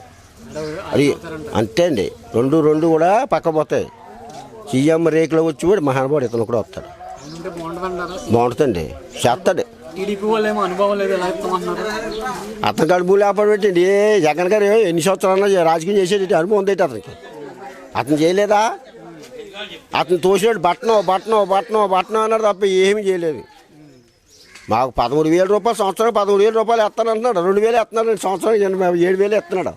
అది అంతే అండి. రెండు కూడా పక్క పోతాయి. సీఎం రేకులో వచ్చి కూడా మహానుభావుడు ఇతను కూడా వస్తాడు. బాగుంటుందండి. చేస్తాడు. అతనికి అనుభవం లేకపోవడం ఏంటండి. జగన్ గారు ఎన్ని సంవత్సరాలు రాజకీయం చేసేది అనుభవం ఉందేంటి అతనికి. అతను చేయలేదా? అతను తోసినాడు బట్టనం అన్నాడు తప్ప ఏమీ చేయలేదు. మాకు 13,000 రూపాయలు సంవత్సరం 13,000 రూపాయలు ఎత్తాను అంటున్నాడు. 2,000 ఎత్తున్నాడు సంవత్సరం. 7,000 ఎత్తున్నాడు.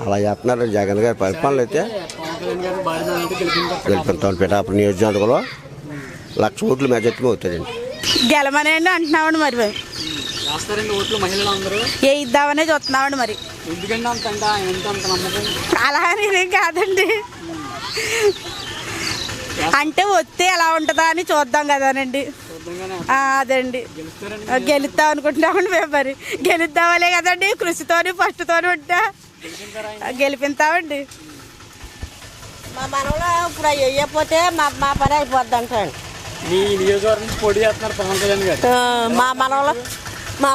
అలా చేస్తున్నాడు జగన్ గారి పరిపాలన. అయితే గెలిపిస్తాం. పిఠాపురం నియోజకవర్గంలో 1,00,000 ఓట్లు మెజార్టీ అవుతాడండి. గెలమనేయండి అంటున్నామండి. మరి ఏ ఇద్దామనే చూస్తున్నామండి. మరి అలా అని కాదండి. అంటే వస్తే ఎలా ఉంటుందా అని చూద్దాం కదానండి. అదండి గెలుద్దాం అనుకుంటున్నామండి. మేము మరి గెలుద్దామలే కదండి. కృషితోని ఫస్ట్తోని ఉంటా గెలిపిస్తామండి. మా మనవలో ఇప్పుడు వేయకపోతే మా పని అయిపోద్ది అంటాడు. మా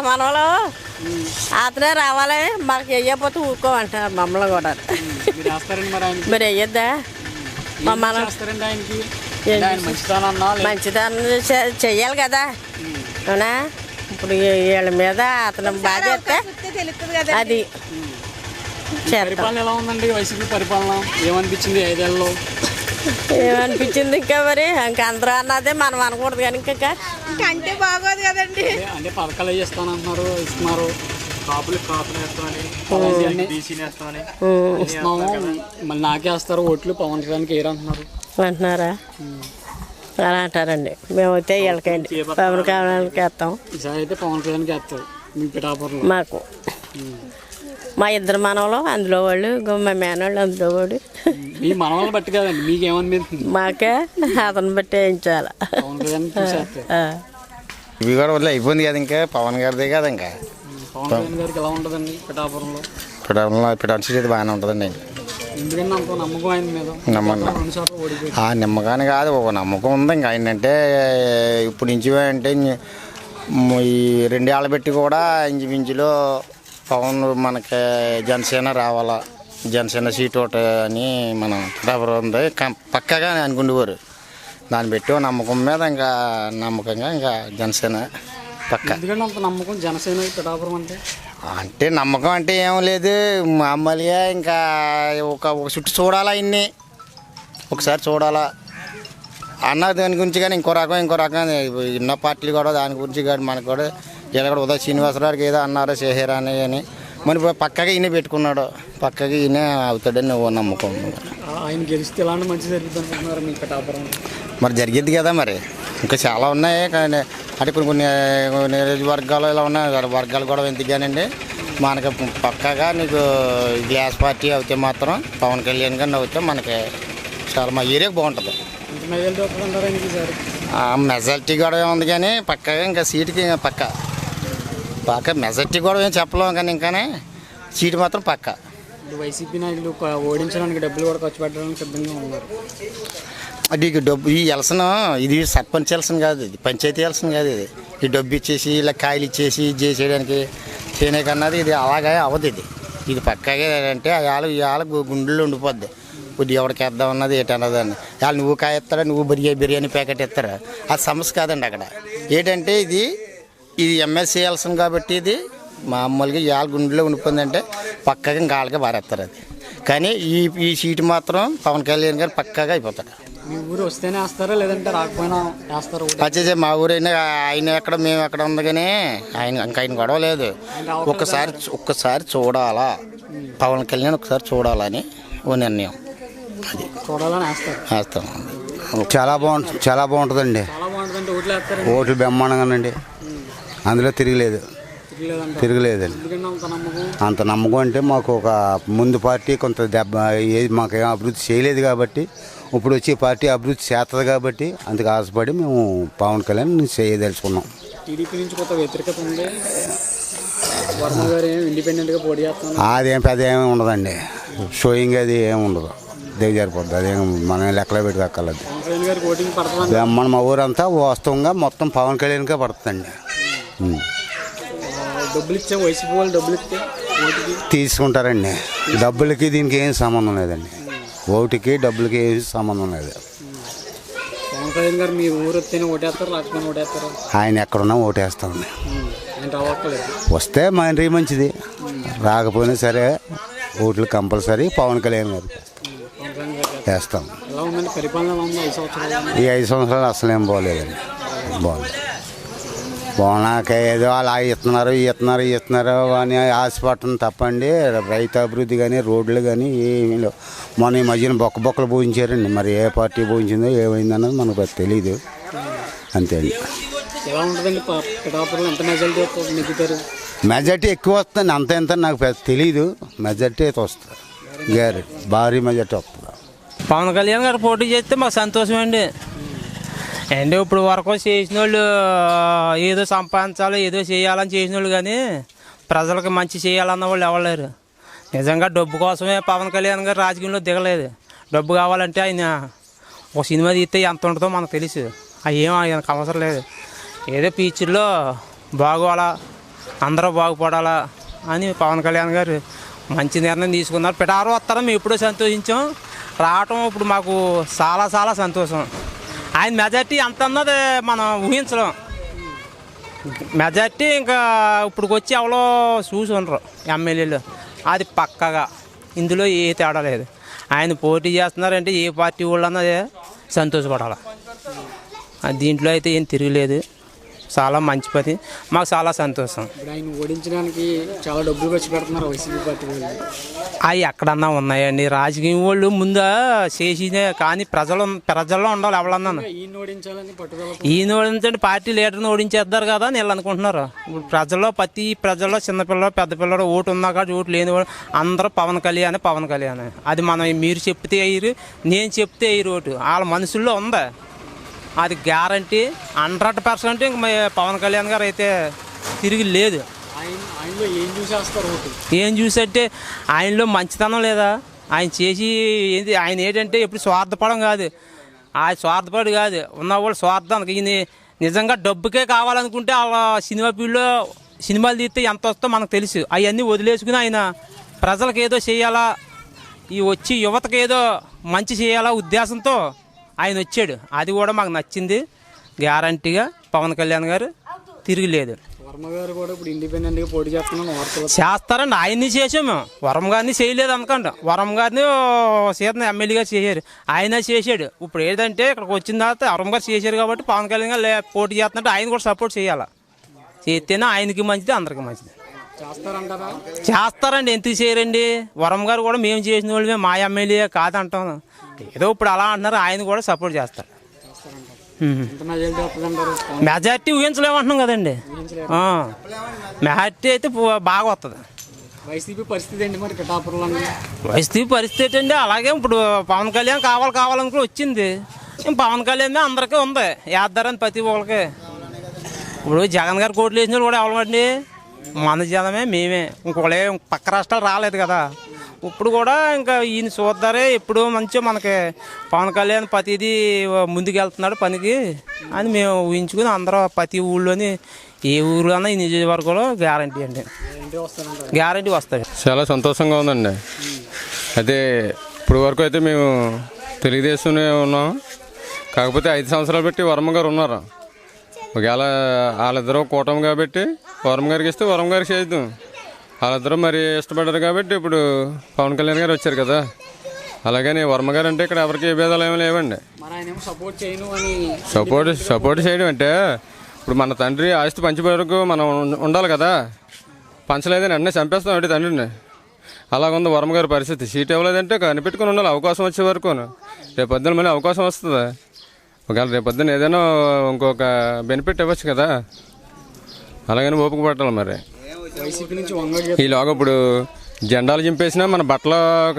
మనవలో అతనే రావాలి. మాకు వేయకపోతే ఊరుకోమంటారు మమ్మల్ని కూడా. మరి వేయద్దా? చేస్తారండి ఆయనకి? ఆయన మంచితనం మంచితనం చెయ్యాలి కదా అవునా. ఇప్పుడు వీళ్ళ మీద అతను బాగా చేస్తే అది పరిపాలన ఎలా ఉందండి? వైసీపీ పరిపాలన ఏమనిపించింది 5 ఏళ్ళలో? ఏమనిపించింది ఇంకా మరి ఇంకా అందరూ అన్నదే మనం అనకూడదు కానీ ఇంకా అంటే బాగోదు కదండి. అంటే పథకాలు ఇస్తానంటున్నారు, ఇస్తున్నారు. మళ్ళీ నాకే వేస్తారు ఓట్లు, పవన్ కళ్యాణ్కి వేయరంటున్నారు అంటున్నారా? అలా అంటారండి. మేమైతే వీళ్ళకండి పవన్ కళ్యాణ్కి వేస్తాం. ఈసారి అయితే పవన్ కళ్యాణ్కి వేస్తారు మీ పిఠాపురంలో. మాకు మా ఇద్దరు మనవలు అందులో వాళ్ళు, మా మేనవాళ్ళు అందులో వాడు. మీ మనవాళ్ళు బట్టి కదండి మీకు ఏమనిపిస్తుంది? మాకే అతను బట్టి వేయించాలి. పవన్ కళ్యాణ్ ఇవి కూడా వదిలే అయిపోయింది కదా, ఇంకా పవన్ గారిదే కదా. ఇంకా పవన్ కళ్యాణ్ గారికి ఎలా ఉంటుందండి పిఠాపురంలో? పిఠాపురం సీట్ బాగానే ఉంటుందండి. ఎందుకంటే అంత నమ్మకం ఆయన మీద. నమ్మకం ఆ నమ్మకాన్ని కాదు, ఒక నమ్మకం ఉంది. ఇంకా ఆయన అంటే ఇప్పుడు నుంచి అంటే ఈ 2 ఏళ్ళ పెట్టి కూడా ఇంచుమించులో పవన్ మనకి జనసేన రావాలా, జనసేన సీట్ ఒకటి అని మనం పిఠాపురం ఉంది పక్కగా అనుకుండేవారు. దాన్ని పెట్టి నమ్మకం మీద ఇంకా నమ్మకంగా ఇంకా జనసేన పక్క. ఎందుకంటే అంత నమ్మకం జనసేన పిఠాపురం అంటే నమ్మకం అంటే ఏం లేదు, మామూలుగా ఇంకా ఒక చుట్టూ చూడాలా, ఇన్ని ఒకసారి చూడాలా అన్న దాని గురించి. కానీ ఇంకో రకం ఎన్నో పార్టీలు కూడా దాని గురించి కానీ మనకు కూడా ఇలా కూడా ఉదయ శ్రీనివాసరావుకి ఏదో అన్నారో చేసారా అని మరి పక్కగా ఈయన పెట్టుకున్నాడు, పక్కగా ఈయన అవుతాడని నమ్మకం. ఆయన గెలిస్తే ఎలాంటి మంచి జరుగుతుంది అనుకుంటున్నారు మీ పిఠాపురం? మరి జరిగింది కదా, మరి ఇంకా చాలా ఉన్నాయి. కానీ అంటే కొన్ని నియోజకవర్గాలు ఇలా ఉన్నాయి, వర్గాలు కూడా ఎందుకానండి మనకి పక్కగా నీకు గ్లాస్ పార్టీ అవుతే మాత్రం పవన్ కళ్యాణ్ గారిని అవుతే మనకి చాలా మా ఏరియాకి బాగుంటుంది. మెజారిటీ కూడా ఉంది కానీ పక్కగా ఇంకా సీటుకి పక్క మెజారిటీ కూడా ఏం చెప్పలేము కానీ ఇంకానే సీటు మాత్రం పక్క. వైసీపీ నాయకులు ఓడించడానికి డబ్బులు కూడా ఖర్చు పెట్టడానికి సిద్ధంగా ఉన్నారు. అది డబ్బు ఈ ఎలసన్ ఇది సర్పంచ్ ఎలసన్ కాదు, ఇది పంచాయతీ ఎలసన్ కాదు. ఇది ఈ డబ్బు ఇచ్చేసి ఇలా కాయలు ఇచ్చేసి చేసేయడానికి చేయకన్నది ఇది అలాగే అవ్వదు. ఇది పక్కగా అంటే వాళ్ళ గుండెల్లో ఉండిపోద్ది. కొద్దిగా ఎవరికి వేద్దాం అన్నది ఏంటన్నది అని వాళ్ళు నువ్వు కాయ ఇస్తారా, నువ్వు బిర్యానీ ప్యాకెట్ ఇస్తారా, అది సమస్య కాదండి. అక్కడ ఏంటంటే ఇది ఎమ్మెల్సీ ఎలసన్ కాబట్టి ఇది మామూలుగా వాళ్ళ గుండెలో ఉండిపోయిందంటే పక్కగా ఇంకా వాళ్ళకే బారేస్తారు అది. కానీ ఈ సీటు మాత్రం పవన్ కళ్యాణ్ గారు పక్కగా అయిపోతాడు. మీ ఊరు వస్తేనే వేస్తారా లేదంటే రాకపోయినా వేస్తారు? వచ్చేసి మా ఊరైనా ఆయన ఎక్కడ మేము ఎక్కడ ఉంది కానీ ఆయన గొడవ లేదు. ఒక్కసారి చూడాలా, పవన్ కళ్యాణ్ ఒకసారి చూడాలని ఓ నిర్ణయం. అది చూడాలని వేస్తాం. చాలా బాగుంటుందండి. ఓట్లు బ్రహ్మాండంగానండి, అందులో తిరగలేదండి. అంత నమ్మకం అంటే మాకు ఒక ముందు పార్టీ కొంత మాకు అభివృద్ధి చేయలేదు కాబట్టి ఇప్పుడు వచ్చి పార్టీ అభివృద్ధి చేస్తుంది కాబట్టి అందుకు ఆశపడి మేము పవన్ కళ్యాణ్ చేయదలుచుకున్నాం. టీడీపీ నుంచి కొత్త వ్యతిరేకత ఉంది, వర్మ గారు ఇండిపెండెంట్గా పోటీ చేస్తున్నారు. అదేం పెద్ద ఏమి ఉండదండి, షోయింగ్ అది ఏమి ఉండదు, దిగజారిపోద్ది. అదేం మనం లెక్కలో పెట్టుకోగలదు. మన మా ఊరంతా వాస్తవంగా మొత్తం పవన్ కళ్యాణ్కే పడుతుందండి. డబ్బులు ఇచ్చే వైసీపీ వాళ్ళు డబ్బులు ఇస్తే తీసుకుంటారండి. డబ్బులకి దీనికి ఏం సంబంధం లేదండి, ఓటుకి డబ్బులకి ఏం సంబంధం లేదు. పవన్ కళ్యాణ్ గారు మీ ఊరు వస్తేనే ఓటేస్తారు, రాకపోయినా ఓటేస్తారు? ఆయన ఎక్కడున్నా ఓటేస్తామండి. రావట్లేదు, వస్తే మరీ మంచిది, రాకపోయినా సరే ఓట్లు కంపల్సరీ పవన్ కళ్యాణ్ గారికి వేస్తాం. ఈ 5 సంవత్సరాలు అసలేం బాగోలేదండి. బాగున్నాక ఏదో అలా ఇస్తున్నారు అని ఆశపడటం తప్పండి. రైతు అభివృద్ధి కానీ రోడ్లు కానీ ఏమీ లేవు. మొన్న ఈ మధ్యన బొక్కలు పోయించారండి, మరి ఏ పార్టీ పోయించిందో ఏమైందన్నది మనకు తెలియదు. అంతే అండి. మెజార్టీ ఎక్కువ వస్తుంది, అంత ఎంత నాకు తెలీదు. మెజార్టీ అయితే వస్తుంది, భారీ మెజార్టీ వస్తుంది. పవన్ కళ్యాణ్ గారు పోటీ చేస్తే మాకు సంతోషం అండి. ఇప్పుడు వరకు చేసిన వాళ్ళు ఏదో సంపాదించాలి, ఏదో చేయాలని చేసిన వాళ్ళు కానీ ప్రజలకు మంచి చేయాలన్న వాళ్ళు ఎవరు. నిజంగా డబ్బు కోసమే పవన్ కళ్యాణ్ గారు రాజకీయంలో దిగలేదు. డబ్బు కావాలంటే ఆయన ఒక సినిమా తీస్తే ఎంత ఉంటుందో మనకు తెలుసు. అవి ఏం ఆయనకు అవసరం లేదు. ఏదో ఫ్యూచర్లో బాగోవాలా, అందరూ బాగుపడాలా అని పవన్ కళ్యాణ్ గారు మంచి నిర్ణయం తీసుకున్నారు. పిఠాపురం వస్తారా మేము ఎప్పుడో సంతోషించాం, రావటం ఇప్పుడు మాకు చాలా చాలా సంతోషం. ఆయన మెజార్టీ ఎంత అన్నది మనం ఊహించలేం. మెజార్టీ ఇంకా ఇప్పుడు వచ్చి ఎవరో చూసి ఉండరు ఎమ్మెల్యేలు, అది పక్కగా ఇందులో ఏ తేడా లేదు. ఆయన పోటీ చేస్తున్నారంటే ఏ పార్టీ వాళ్ళు అన్నది సంతోషపడాలి. దీంట్లో అయితే ఏం తిరగలేదు, చాలా మంచి పని, మాకు చాలా సంతోషం. ఇప్పుడు ఆయన ఓడించడానికి చాలా డబ్బులు ఖర్చు పెడుతున్నారు వైసీపీ పార్టీ వాళ్ళు. అవి ఎక్కడన్నా ఉన్నాయండి, రాజకీయం వాళ్ళు ముందా చేసినే, కానీ ప్రజల్లో ఉండాలి ఎవరన్నా. ఈయన ఓడించాలని పట్టుదల, ఈయన ఓడించండి పార్టీ లీడర్ని ఓడించేద్దారు కదా అని వీళ్ళు అనుకుంటున్నారు. ఇప్పుడు ప్రజల్లో చిన్నపిల్లలు పెద్ద పిల్లలు ఓటు ఉన్నా కానీ ఓటు లేని అందరూ పవన్ కళ్యాణ్. అది మనం మీరు చెప్తే అయ్యారు, నేను చెప్తే అయ్యారు ఓటు వాళ్ళ మనసుల్లో ఉందా, అది గ్యారంటీ 100%. ఇంక పవన్ కళ్యాణ్ గారు అయితే తిరిగి లేదు. ఆయనలో ఏం చూసేస్తారు ఓటు? ఏం చూసంటే ఆయనలో మంచితనం లేదా, ఆయన చేసి ఏంటి, ఆయన ఏంటంటే ఎప్పుడు స్వార్థపడం కాదు, ఆ స్వార్థపడి కాదు, ఉన్నవాళ్ళు స్వార్థానికి. ఈయన నిజంగా డబ్బుకే కావాలనుకుంటే వాళ్ళ సినిమా ఫీల్డ్లో సినిమాలు తీస్తే ఎంత వస్తుందో మనకు తెలుసు. అవన్నీ వదిలేసుకుని ఆయన ప్రజలకు ఏదో చేయాలా, ఈ వచ్చి యువతకు ఏదో మంచి చేయాలా ఉద్దేశంతో ఆయన వచ్చాడు. అది కూడా మాకు నచ్చింది. గ్యారంటీగా పవన్ కళ్యాణ్ గారు తిరగలేదు. వర్మ గారు కూడా ఇప్పుడు ఇండిపెండెంట్గా పోటీ చేస్తారండి. ఆయన్ని చేసాము, వరం గారిని చేయలేదు అనుకోండి. వరం గారిని సీతను ఎమ్మెల్యేగా చేశారు, ఆయన చేశాడు. ఇప్పుడు ఏదంటే ఇక్కడికి వచ్చిన తర్వాత వరం గారు చేశారు కాబట్టి పవన్ కళ్యాణ్ గారు పోటీ చేస్తున్నట్టు ఆయన కూడా సపోర్ట్ చేయాలి. చేస్తేనే ఆయనకి మంచిది, అందరికి మంచిది. చేస్తారండి, ఎందుకు చేయరండి. వరం గారు కూడా మేము చేసిన వాళ్ళమే, మా ఎమ్మెల్యే కాదంటాం. ఏదో ఇప్పుడు అలా అంటున్నారు, ఆయన కూడా సపోర్ట్ చేస్తారు. మెజార్టీ ఊహించలేమంటున్నాం కదండి. మెజార్టీ అయితే బాగా వస్తుంది. వైసీపీ పరిస్థితి ఏంటి మరి పిఠాపురంలో? వైసీపీ పరిస్థితి ఏంటండి అలాగే. ఇప్పుడు పవన్ కళ్యాణ్ కావాలనుకుని వచ్చింది, పవన్ కళ్యాణ్ అందరికీ ఉంది, వేద్దారని ప్రతి ఒక్కరికి. ఇప్పుడు జగన్ గారు కోట్లు వేసిన వాళ్ళు కూడా ఎవరండి, మన జనమే, మేమే. ఇంకోళ్ళే పక్క రాష్ట్రాలు రాలేదు కదా. ఇప్పుడు కూడా ఇంకా ఈయన చూద్దారే, ఎప్పుడు మంచిగా మనకి పవన్ కళ్యాణ్ ప్రతిదీ ముందుకెళ్తున్నాడు పనికి అని మేము ఊహించుకుని అందరూ ప్రతి ఊళ్ళోని ఏ ఊరు అన్నా ఈ నియోజకవర్గంలో గ్యారంటీ అండి, గ్యారంటీ వస్తాయి. చాలా సంతోషంగా ఉందండి. అదే ఇప్పుడు వరకు అయితే మేము తెలుగుదేశంలో ఉన్నాం, కాకపోతే 5 సంవత్సరాలు బట్టి వర్మ గారు ఉన్నారు. ఒకవేళ వాళ్ళిద్దరూ కూటమి కాబట్టి వర్మ గారికి ఇస్తే వర్మ గారికి చేద్దాం. వాళ్ళిద్దరూ మరి ఇష్టపడ్డారు కాబట్టి ఇప్పుడు పవన్ కళ్యాణ్ గారు వచ్చారు కదా. అలాగని వర్మ గారు అంటే ఇక్కడ ఎవరికి ఏ భేదాలు ఏమీ లేవండి. సపోర్ట్ చేయడం అంటే ఇప్పుడు మన తండ్రి ఆస్తి పంచే వరకు మనం ఉండాలి కదా. పంచలేదని అన్నీ చంపేస్తాం అంటే తండ్రిని. అలాగుంది వర్మ గారి పరిస్థితి. సీట్ ఇవ్వలేదంటే కనిపెట్టుకుని ఉండాలి అవకాశం వచ్చే వరకు. రేపొద్దున మళ్ళీ అవకాశం వస్తుంది. ఒకవేళ రేపొద్దున ఏదైనా ఇంకొక బెనిఫిట్ ఇవ్వచ్చు కదా. అలాగని ఓపిక పట్టాలి మరి. ఈలోగా ఇప్పుడు జెండాలు చింపేసినా మన బట్టలు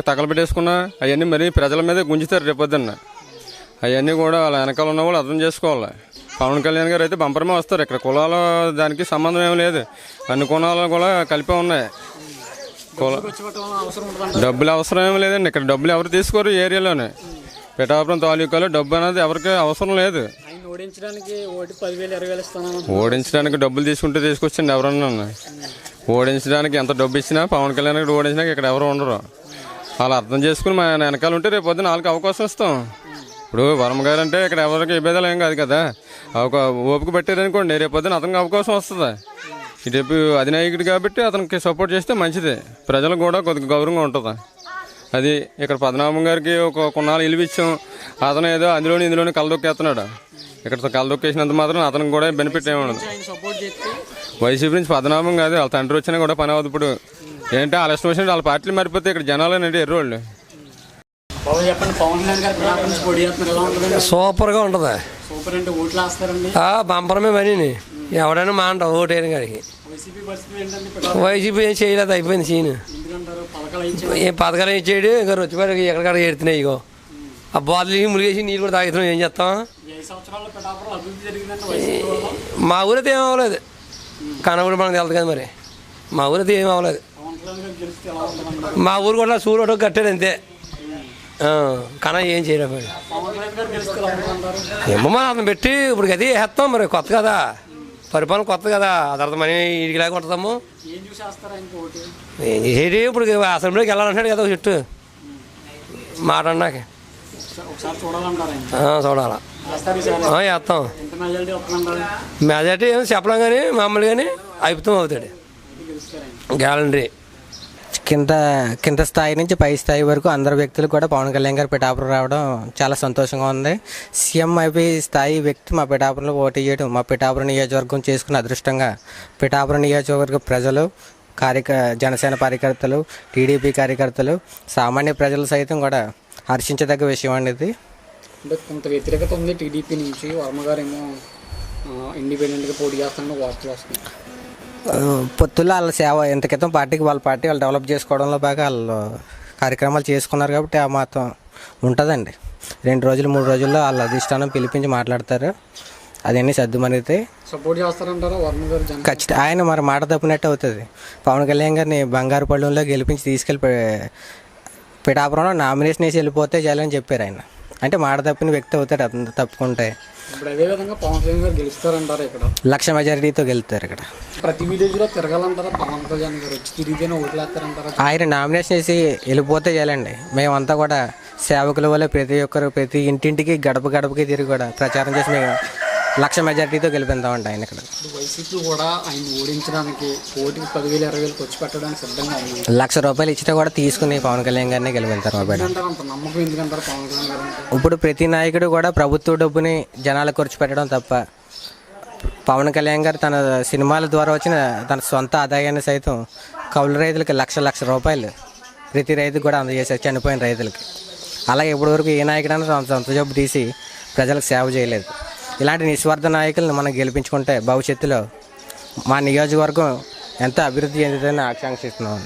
తగలబెట్టేసుకున్నా అవన్నీ మరి ప్రజల మీద గుంజుతారు రేపొద్దున్న. అవన్నీ కూడా వాళ్ళ వెనకాల ఉన్న వాళ్ళు అర్థం చేసుకోవాలి. పవన్ కళ్యాణ్ గారు అయితే బంపరమే వస్తారు. ఇక్కడ కులాల దానికి సంబంధం ఏమి లేదు, అన్ని కులాలు కూడా కలిపే ఉన్నాయి. డబ్బులు అవసరం ఏమి లేదండి. ఇక్కడ డబ్బులు ఎవరు తీసుకోరు ఏరియాలోనే. పిఠాపురం తాలూకాలో డబ్బు అనేది ఎవరికి అవసరం లేదు. ఓడించడానికి డబ్బులు తీసుకుంటే తీసుకొచ్చండి ఎవరన్నా. ఓడించడానికి ఎంత డబ్బు ఇచ్చినా పవన్ కళ్యాణ్ గారు ఓడించినాక ఇక్కడ ఎవరు ఉండరు. వాళ్ళు అర్థం చేసుకుని మా వెనకాల ఉంటే రేపు పొద్దున వాళ్ళకి అవకాశం ఇస్తాం. ఇప్పుడు వర్మ గారు అంటే ఇక్కడ ఎవరికి ఇబ్బందులు ఏం కాదు కదా. ఓపిక పెట్టారనుకోండి రేపు పొద్దున అతనికి అవకాశం వస్తుంది. రేపు అధినాయకుడు కాబట్టి అతనికి సపోర్ట్ చేస్తే మంచిది, ప్రజలకు కూడా కొద్దిగా గౌరవంగా ఉంటుంది. అది ఇక్కడ పద్మనాభం గారికి ఒక కొన్నాళ్ళు ఇల్లు ఇచ్చాం, అతను ఏదో ఇందులోని కలదొక్కేస్తున్నాడు. ఇక్కడ కలదొక్కేసినంత మాత్రం అతనికి కూడా బెనిఫిట్ ఏమన్నది. వైసీపీ నుంచి పద్మనాభం కాదు, వాళ్ళ తండ్రి వచ్చినా కూడా పని అవుతుంది. ఇప్పుడు ఏంటంటే వాళ్ళ ఇష్టం వచ్చినట్టు వాళ్ళ పార్టీలు మారిపోతే ఇక్కడ జనాలేనండి ఎర్రోళ్ళు. సూపర్గా ఉంటుంది. బంపరమే పని. ఎవడైనా మాంట ఓటేని గారికి. వైసీపీ ఏం చేయలేదు, అయిపోయింది సీన్. ఏం పథకాలు ఏం చేయడు, ఇంకా రొచ్చిపోయి ఎక్కడికక్కడ ఏడుతున్నాయి. ఇగో ఆ బాధలు ములిగేసి నీళ్ళు కూడా తాగుతున్నాం. ఏం చేస్తాం, మా ఊరైతే ఏం అవ్వలేదు. కనబడి మనకు తెలుసు కదా మరి. మా ఊరైతే ఏం అవ్వలేదు. మా ఊరు కూడా సూర్యుడు కట్టాడు అంతే. కన్నా ఏం చేయలేదు. ఏమో మరి అతను పెట్టి ఇప్పుడు అది వేస్తాం మరి. కొత్త కదా, పరిపాలన కొత్త కదా. ఆ తర్వాత మనీ ఇంటికి లాగా ఉంటుందాము. ఏం చేసేది ఇప్పుడు అసెంబ్లీకి వెళ్ళాలంటాడు కదా ఒక చెట్టు. మాట అన్నాక ఒకసారి చూడాలంటారా? చూడాలా. వేస్తాం. ఎంత మెజారిటీ వస్తుందంటారు? మెజార్టీ ఏమో చెప్పలేం కానీ మామూలు కానీ అయిపోతాం అవుతాడు గ్యారంటీ. కింద స్థాయి నుంచి పై స్థాయి వరకు అందరు వ్యక్తులు కూడా పవన్ కళ్యాణ్ గారు పిఠాపురం రావడం చాలా సంతోషంగా ఉంది. సీఎం అయిపోయి స్థాయి వ్యక్తి మా పిఠాపురంలో పోటీ చేయడం మా పిఠాపురం నియోజకవర్గం చేసుకున్న అదృష్టంగా పిఠాపురం నియోజకవర్గ ప్రజలు జనసేన కార్యకర్తలు, టీడీపీ కార్యకర్తలు, సామాన్య ప్రజలు సైతం కూడా హర్షించదగ్గ విషయం అనేది. అంటే కొంత వ్యతిరేకత ఉంది టీడీపీ నుంచి. వర్మ గారు ఏమో ఇండిపెండెంట్గా పోటీ చేస్తానని వార్తలు వస్తున్నాయి. పొత్తుల్లో వాళ్ళ సేవ ఇంత క్రితం వాళ్ళ పార్టీ వాళ్ళు డెవలప్ చేసుకోవడంలో బాగా వాళ్ళు కార్యక్రమాలు చేసుకున్నారు కాబట్టి ఆ మాత్రం ఉంటుందండి. 2 రోజులు 3 రోజుల్లో వాళ్ళ అధిష్టానం పిలిపించి మాట్లాడతారు. అదన్నీ సర్దుమనిగితే సపోర్ట్ చేస్తారంటారా వర్మ గారు? ఖచ్చితంగా ఆయన మరి మాట తప్పినట్టు అవుతుంది. పవన్ కళ్యాణ్ గారిని బంగారు పళ్ళెంలో గెలిపించి తీసుకెళ్ళి పిఠాపురంలో నామినేషన్ వేసి వెళ్ళిపోతే చాలని చెప్పారు ఆయన. అంటే మాట తప్పిన వ్యక్తి అవుతాడు అతను తప్పుకుంటే. ఇప్పుడు అదే విధంగా పవన్ కళ్యాణ్ గారు గెలుస్తారంటారా? ఇక్కడ 1,00,000 మెజారిటీతో గెలుస్తారు. ఇక్కడ ప్రతి విలేజ్లో తిరగాలంటారా? పవన్ కళ్యాణ్ గారు వచ్చి తిరిగితేనే ఓట్లేస్తారంటారా? ఆయన నామినేషన్ వేసి వెళ్ళిపోతే చాలండి. మేమంతా కూడా సేవకుల వల్ల ప్రతి ఇంటింటికి గడప గడపకి తిరిగి కూడా ప్రచారం చేసి మేము 1,00,000 మెజారిటీతో గెలిపిద్దామండి ఆయన. ఇక్కడ వైసీపీ కూడా ఆయన ఓడించడానికి కోటికి 10,000 20,000 ఖర్చు పెట్టడానికి సిద్ధంగా ఉంది. 1,00,000 రూపాయలు ఇచ్చినా కూడా తీసుకుని పవన్ కళ్యాణ్ గారిని గెలిపిస్తారు. నమ్మకం ఎందుకంటారు పవన్ కళ్యాణ్ గారు? ఇప్పుడు ప్రతి నాయకుడు కూడా ప్రభుత్వ డబ్బుని జనాలకు ఖర్చు పెట్టడం తప్ప పవన్ కళ్యాణ్ గారు తన సినిమాల ద్వారా వచ్చిన తన సొంత ఆదాయాన్ని సైతం కౌలు రైతులకి 1,00,000 రూపాయలు ప్రతి రైతుకు కూడా అందజేశారు, చనిపోయిన రైతులకి. అలాగే ఇప్పటివరకు ఏ నాయకుడైనా సొంత జబ్బు తీసి ప్రజలకు సేవ చేయలేదు. ఇలాంటి నిస్వార్థ నాయకులను మనం గెలిపించుకుంటే భవిష్యత్తులో మా నియోజకవర్గం ఎంతో అభివృద్ధి చెందుతుందని ఆకాంక్షిస్తున్నాం.